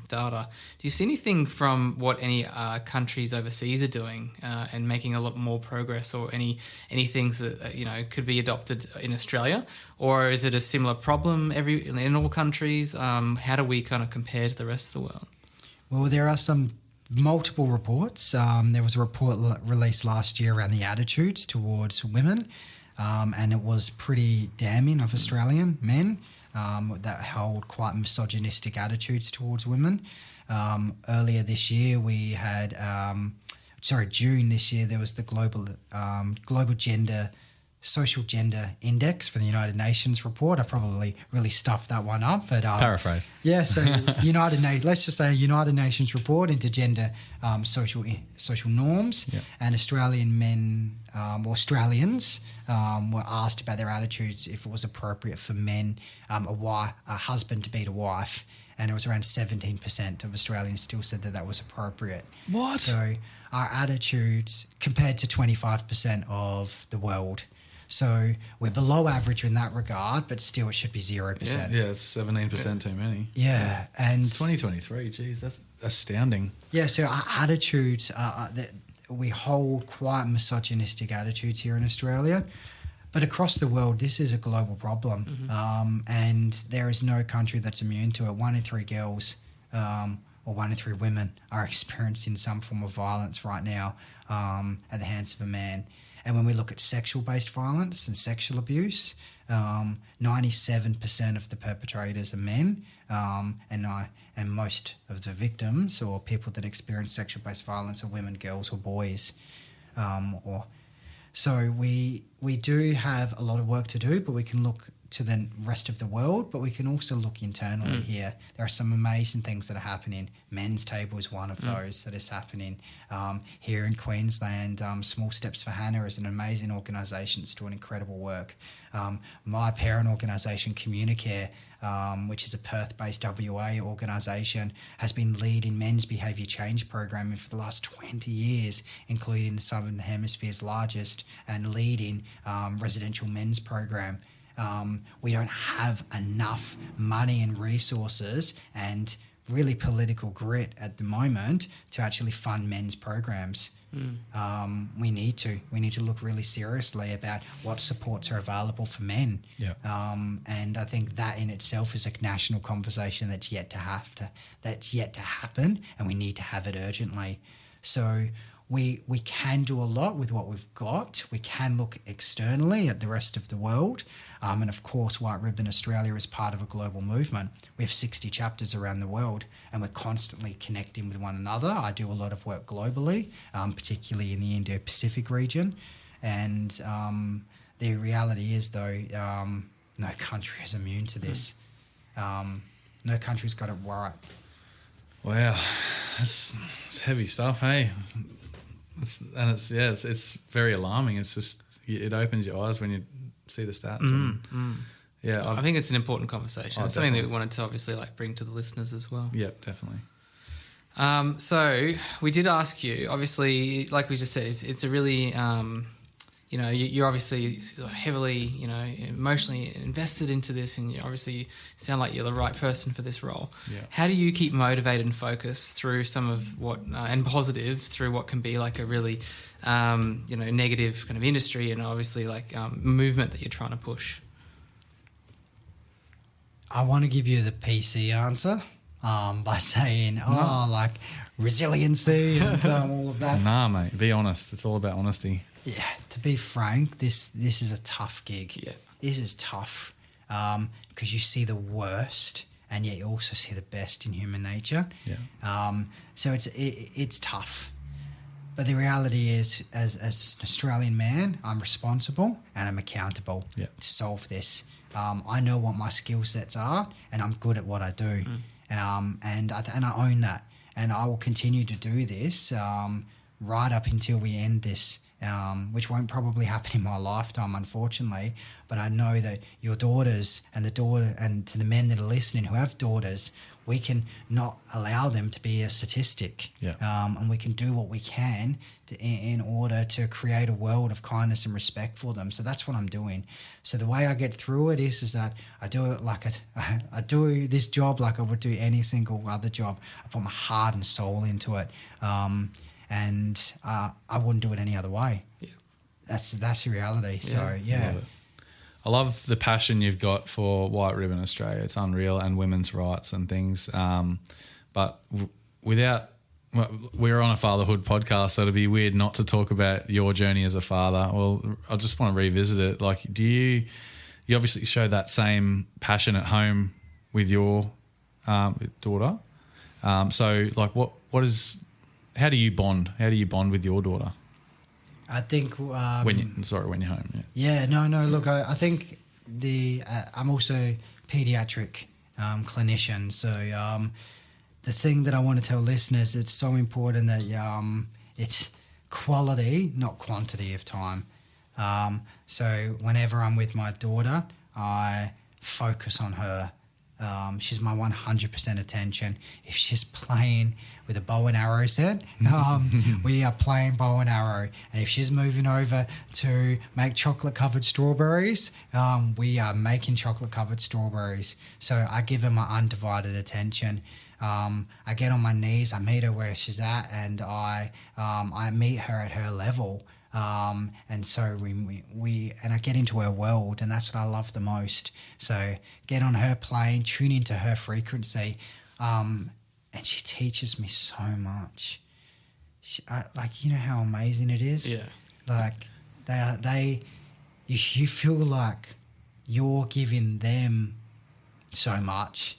data, do you see anything from what any countries overseas are doing and making a lot more progress, or any things that, could be adopted in Australia? Or is it a similar problem in all countries? How do we kind of compare to the rest of the world? Well, there are multiple reports. There was a report released last year around the attitudes towards women, and it was pretty damning of Australian men that held quite misogynistic attitudes towards women. Earlier this year, we had, June this year, there was the global social gender index for the United Nations report. I probably really stuffed that one up, but Paraphrase. Yeah, so let's just say United Nations report into gender social norms, and Australian men or Australians were asked about their attitudes if it was appropriate for men, a husband to beat a wife, and it was around 17% of Australians still said that was appropriate. What? So our attitudes compared to 25% of the world. So we're below average in that regard, but still it should be 0%. Yeah, it's 17% too many. Yeah, and it's 2023. Geez, that's astounding. Yeah, so our attitudes we hold quite misogynistic attitudes here in Australia, but across the world, this is a global problem, and there is no country that's immune to it. 1 in 3 girls or 1 in 3 women are experiencing some form of violence right now at the hands of a man. And when we look at sexual-based violence and sexual abuse, 97% of the perpetrators are men, and most of the victims or people that experience sexual-based violence are women, girls, or boys. So we do have a lot of work to do, but we can look to the rest of the world, but we can also look internally here. There are some amazing things that are happening. Men's Table is one of those that is happening. Here in Queensland, Small Steps for Hannah is an amazing organisation that's doing incredible work. My parent organisation, Communicare, which is a Perth-based WA organisation, has been leading men's behaviour change programming for the last 20 years, including the Southern Hemisphere's largest and leading residential men's program. We don't have enough money and resources and really political grit at the moment to actually fund men's programs. We need to look really seriously about what supports are available for men. Yeah. And I think that in itself is a national conversation that's yet to happen, and we need to have it urgently. So we can do a lot with what we've got. We can look externally at the rest of the world. And of course, White Ribbon Australia is part of a global movement. We have 60 chapters around the world, and we're constantly connecting with one another. I do a lot of work globally, particularly in the Indo-Pacific region. And the reality is, though, no country is immune to this. No country's got it right. Wow, it's heavy stuff, hey? It's very alarming. It's just, it opens your eyes when you see the stats. Yeah, I think it's an important conversation. It's something definitely. that we wanted to obviously bring to the listeners as well. Yep, definitely. So we did ask you, obviously, like we just said, it's a really, you're obviously heavily, emotionally invested into this, and you obviously sound like you're the right person for this role. Yeah. How do you keep motivated and focused through some of what, and positive through what can be like a really, negative kind of industry and obviously movement that you're trying to push? I want to give you the PC answer by saying, resiliency and all of that. Nah, mate, be honest. It's all about honesty. Yeah, to be frank, this is a tough gig. Yeah. This is tough because you see the worst and yet you also see the best in human nature. Yeah. So it's tough. But the reality is, as an Australian man, I'm responsible and I'm accountable to solve this. I know what my skill sets are and I'm good at what I do. And I own that. And I will continue to do this right up until we end this, which won't probably happen in my lifetime, unfortunately. But I know that your daughters and to the men that are listening who have daughters, we can not allow them to be a statistic. Yeah. And we can do what we can in order to create a world of kindness and respect for them. So that's what I'm doing. So the way I get through it is that I do it I do this job like I would do any single other job. I put my heart and soul into it. And I wouldn't do it any other way. Yeah. That's the reality. So, yeah. I love the passion you've got for White Ribbon Australia. It's unreal, and women's rights and things. But we're on a fatherhood podcast, so it'd be weird not to talk about your journey as a father. Well, I just want to revisit it. Like, do you obviously show that same passion at home with your daughter? So, like, how do you bond? How do you bond with your daughter? I think when you're home. Yeah, no. Look, I think I'm also pediatric clinician, so the thing that I want to tell listeners, it's so important that it's quality, not quantity of time. So whenever I'm with my daughter, I focus on her. She's my 100% attention. If she's playing with a bow and arrow set, we are playing bow and arrow. And if she's moving over to make chocolate-covered strawberries, we are making chocolate-covered strawberries. So I give her my undivided attention. I get on my knees, I meet her where she's at, and I meet her at her level. And so we I get into her world, and that's what I love the most. So get on her plane, tune into her frequency. and she teaches me so much. Like, you know how amazing it is? Yeah. Like, you feel like you're giving them so much,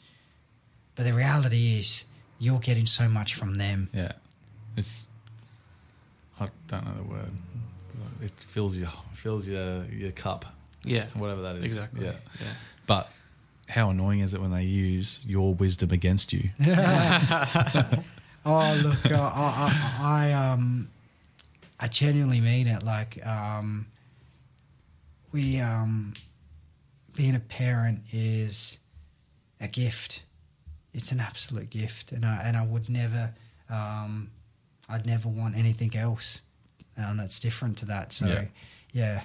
but the reality is you're getting so much from them. Yeah. I don't know the word. It fills your cup. Yeah. Whatever that is. Exactly. Yeah. But how annoying is it when they use your wisdom against you? Oh, look, I genuinely mean it. Like, being a parent is a gift. It's an absolute gift, and I would never, I'd never want anything else that's different to that. So, yeah.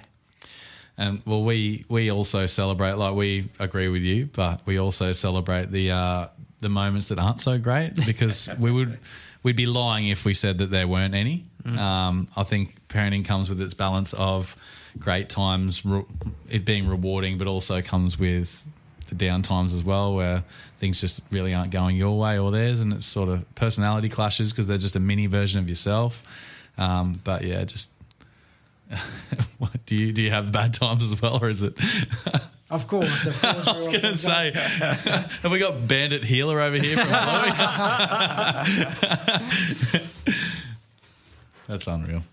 And well, we also celebrate, like, we agree with you, but we also celebrate the moments that aren't so great, because we'd be lying if we said that there weren't any. I think parenting comes with its balance of great times, it being rewarding, but also comes with the down times as well, where things just really aren't going your way or theirs, and it's sort of personality clashes because they're just a mini version of yourself. But yeah, just do you have bad times as well, or is it? Of course. I was going to say, have we got Bandit Healer over here from Chloe? That's unreal.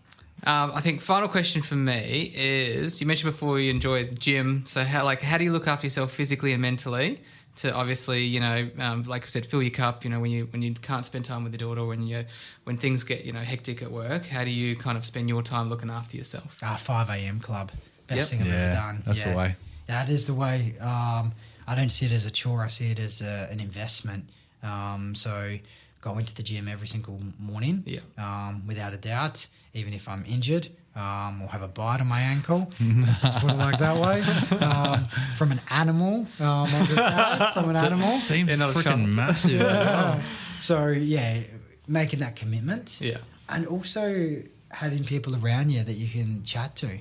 I think final question for me is, you mentioned before you enjoy the gym. So how do you look after yourself physically and mentally to obviously, like I said, fill your cup, when you can't spend time with your daughter, when things get, hectic at work, how do you kind of spend your time looking after yourself? 5 a.m. club. Best thing I've ever done. That's the way. Yeah, it is the way. I don't see it as a chore. I see it as an investment. So go into the gym every single morning, without a doubt, even if I'm injured or have a bite on my ankle. Let's just put it like that way. From an animal, animal. Seems freaking massive. So, yeah, making that commitment. Yeah. And also having people around you that you can chat to.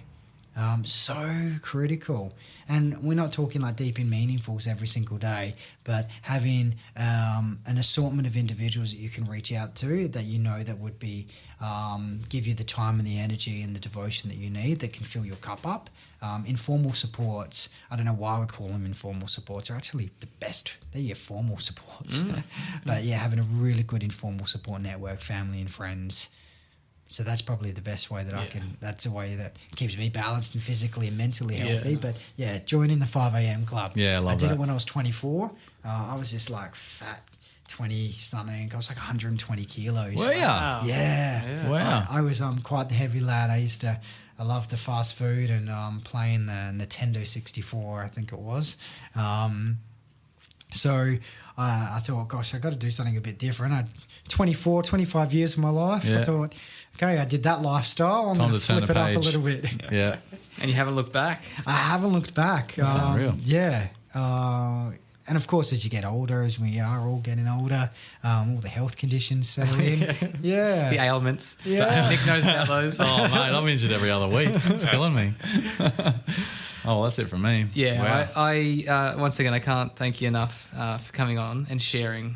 So critical. And we're not talking like deep and meaningfuls every single day, but having an assortment of individuals that you can reach out to that that would be give you the time and the energy and the devotion that you need, that can fill your cup up. Informal supports, I don't know why we call them informal supports, are actually the best. They're your formal supports. But yeah, having a really good informal support network, family and friends. So that's probably the best way that I can. That's a way that keeps me balanced and physically and mentally healthy. Yeah. But yeah, joining the 5 a.m. club. Yeah, I did that. it when I was 24. I was just like fat 20 something. I was like 120 kilos. Wow. Yeah. Wow. I was quite the heavy lad. I loved the fast food and playing the Nintendo 64, I think it was. So I thought, gosh, I got to do something a bit different. I 25 years of my life. Yeah. I thought, okay, I did that lifestyle. I'm Time going to to turn flip the it up a page. little bit. Yeah. And you haven't looked back? I haven't looked back. That's unreal. Yeah. And of course, as you get older, as we are all getting older, all the health conditions settle in. Yeah. The ailments. Yeah. Nick knows about those. Oh, mate, I'm injured every other week. It's killing me. Oh, well, that's it from me. Yeah, Wow. I once again, I can't thank you enough for coming on and sharing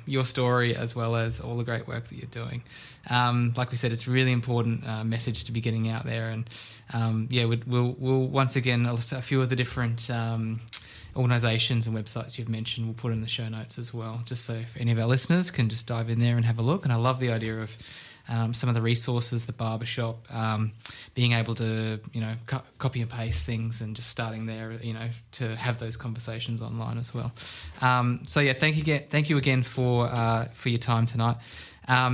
your story as well as all the great work that you're doing. Like we said, it's a really important message to be getting out there. And we'll once again, a few of the different organisations and websites you've mentioned, we'll put in the show notes as well, just so if any of our listeners can just dive in there and have a look. And I love the idea of some of the resources, the barbershop, being able to, copy and paste things and just starting there, to have those conversations online as well. Thank you again for your time tonight.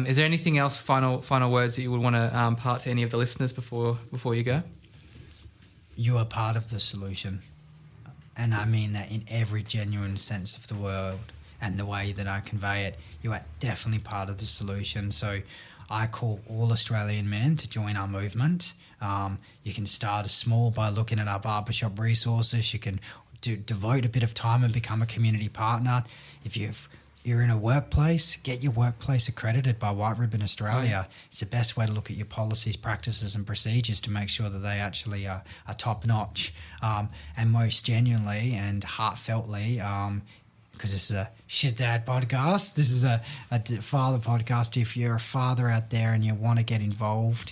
Is there anything else, final words that you would want to impart to any of the listeners before you go? You are part of the solution. And I mean that in every genuine sense of the word and the way that I convey it. You are definitely part of the solution. So I call all Australian men to join our movement. You can start small by looking at our barbershop resources. You can devote a bit of time and become a community partner. If you're in a workplace, get your workplace accredited by White Ribbon Australia. It's the best way to look at your policies, practices and procedures to make sure that they actually are top notch. And most genuinely and heartfeltly, because this is a shit dad podcast. This is a father podcast. If you're a father out there and you want to get involved,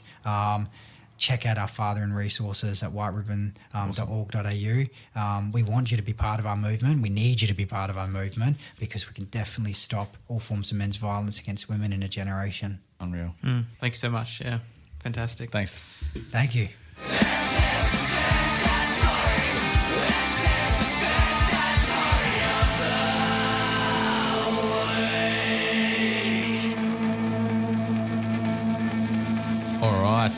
check out our fathering resources at whiteribbon.org.au. We want you to be part of our movement. We need you to be part of our movement because we can definitely stop all forms of men's violence against women in a generation. Unreal. Thank you so much. Yeah, fantastic. Thanks. Thank you. All right.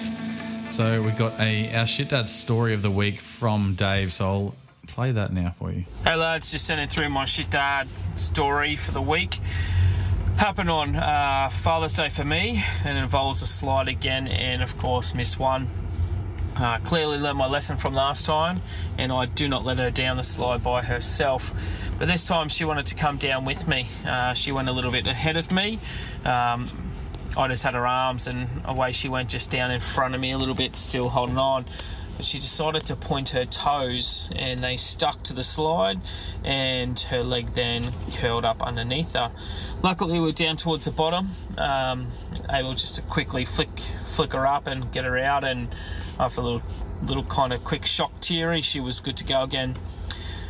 So we got our shit dad story of the week from Dave. So I'll play that now for you. Hey lads, just sending through my shit dad story for the week. Happened on Father's Day for me, and it involves a slide again, and of course missed one. Clearly learned my lesson from last time, and I do not let her down the slide by herself. But this time she wanted to come down with me. She went a little bit ahead of me. I just had her arms and away she went, just down in front of me a little bit, still holding on. But she decided to point her toes and they stuck to the slide, and her leg then curled up underneath her. Luckily we're down towards the bottom, able just to quickly flick her up and get her out, and after a little kind of quick shock teary, she was good to go again.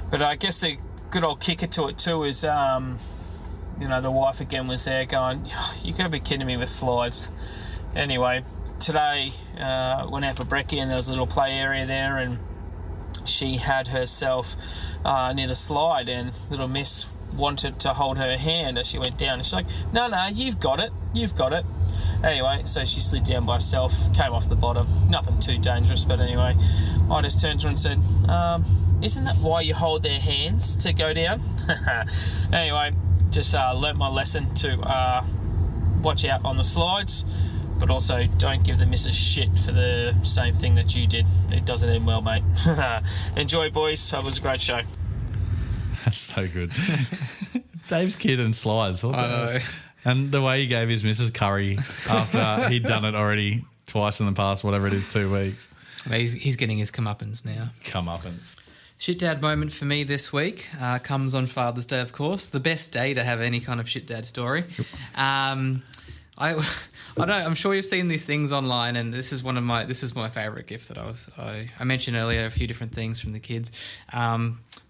But I guess the good old kicker to it too is the wife again was there going, you gotta be kidding me with slides. Anyway, today went out for brekkie and there was a little play area there, and she had herself near the slide, and little miss wanted to hold her hand as she went down, and she's like, no, you've got it. Anyway, so she slid down by herself, came off the bottom, nothing too dangerous, but anyway, I just turned to her and said, isn't that why you hold their hands to go down? Anyway, just learnt my lesson to watch out on the slides, but also don't give the missus shit for the same thing that you did. It doesn't end well, mate. Enjoy, boys. It was a great show. That's so good. Dave's kid and slides. What the I know. And the way he gave his missus curry after he'd done it already twice in the past, whatever it is, 2 weeks. He's getting his comeuppance now. Comeuppance. Shit dad moment for me this week comes on Father's Day, of course. The best day to have any kind of shit dad story. I don't know, I'm sure you've seen these things online, and this is my favourite gift that I mentioned earlier, a few different things from the kids,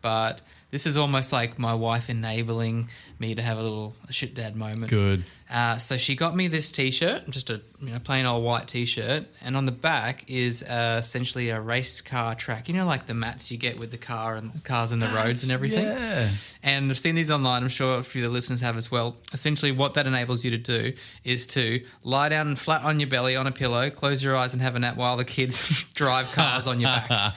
but this is almost like my wife enabling me to have a little shit dad moment. Good. So she got me this T-shirt, just a plain old white T-shirt, and on the back is essentially a race car track. Like the mats you get with the car and cars and the roads and everything. Yeah. And I've seen these online. I'm sure a few of the listeners have as well. Essentially, what that enables you to do is to lie down flat on your belly on a pillow, close your eyes, and have a nap while the kids drive cars on your back.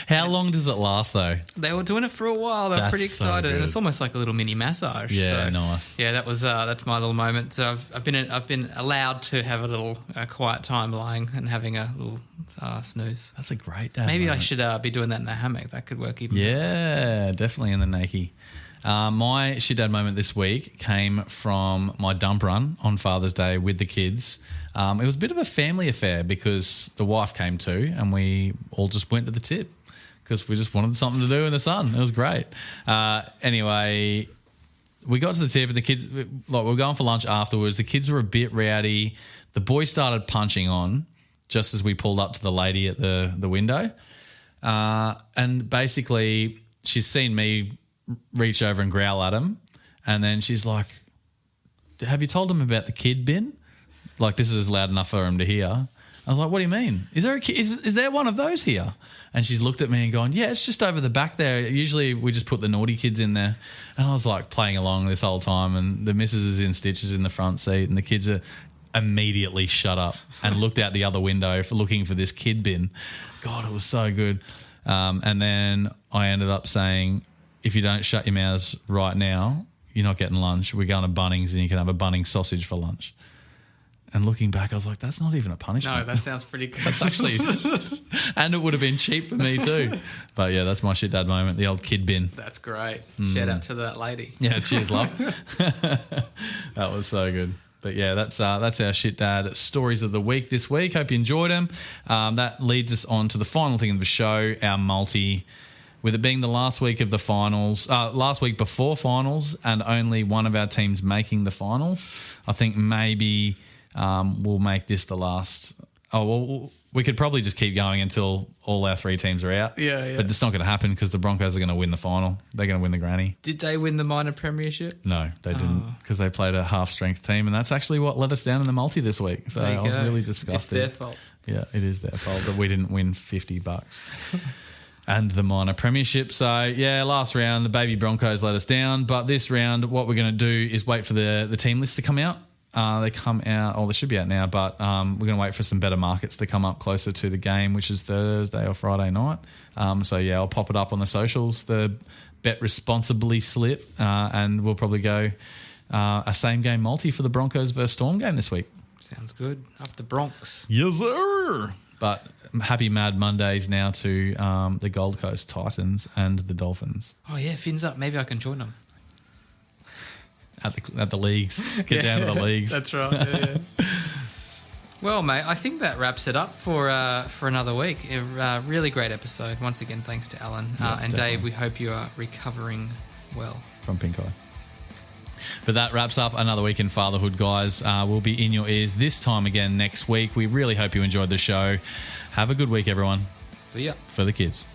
How long does it last, though? They were doing it for a while. They were pretty excited, and it's almost like a little mini massage. Yeah, so, nice. Yeah, that's my little moment. So I've been allowed to have a little quiet time lying and having a little snooze. That's a great dad Maybe moment. I should be doing that in the hammock. That could work even better. Yeah, definitely in the nakey. My shit dad moment this week came from my dump run on Father's Day with the kids. It was a bit of a family affair because the wife came too, and we all just went to the tip because we just wanted something to do in the sun. It was great. Anyway, we got to the tip, and the kids, we were going for lunch afterwards. The kids were a bit rowdy. The boy started punching on just as we pulled up to the lady at the window. And basically, she's seen me reach over and growl at him, and then she's like, have you told him about the kid bin? Like, this is loud enough for him to hear. I was like, what do you mean? Is there a kid? Is there one of those here? And she's looked at me and gone, yeah, it's just over the back there. Usually we just put the naughty kids in there. And I was like playing along this whole time, and the missus is in stitches in the front seat, and the kids are immediately shut up and looked out the other window looking for this kid bin. God, it was so good. And then I ended up saying, if you don't shut your mouths right now, you're not getting lunch. We're going to Bunnings and you can have a Bunnings sausage for lunch. And looking back, I was like, that's not even a punishment. No, that sounds pretty good. That's actually... and it would have been cheap for me too. But yeah, that's my shit dad moment, the old kid bin. That's great. Shout out to that lady. Yeah, cheers, love. That was so good. But yeah, that's our shit dad stories of the week this week. Hope you enjoyed them. That leads us on to the final thing of the show, our multi with it being the last week of the finals, last week before finals, and only one of our teams making the finals, I think maybe we'll make this the last. Oh, well, we could probably just keep going until all our 3 teams are out. Yeah. But it's not going to happen because the Broncos are going to win the final. They're going to win the granny. Did they win the minor premiership? No, they didn't, because they played a half-strength team, and that's actually what let us down in the multi this week. So I was really disgusted. It's their fault. Yeah, it is their fault that we didn't win $50 and the minor premiership. So, yeah, last round, the baby Broncos let us down. But this round, what we're going to do is wait for the team list to come out. They come out, they should be out now, but we're going to wait for some better markets to come up closer to the game, which is Thursday or Friday night. So, yeah, I'll pop it up on the socials, the Bet Responsibly slip, and we'll probably go a same-game multi for the Broncos versus Storm game this week. Sounds good. Up the Bronx. Yes, sir. But happy Mad Mondays now to the Gold Coast Titans and the Dolphins. Oh, yeah, fins up. Maybe I can join them. At the leagues. Get down to the leagues. That's right. Yeah. Well, mate, I think that wraps it up for another week. A really great episode. Once again, thanks to Allan. And definitely. Dave, we hope you are recovering well. From pink eye. But that wraps up another week in fatherhood, guys. We'll be in your ears this time again next week. We really hope you enjoyed the show. Have a good week, everyone. See ya. For the kids.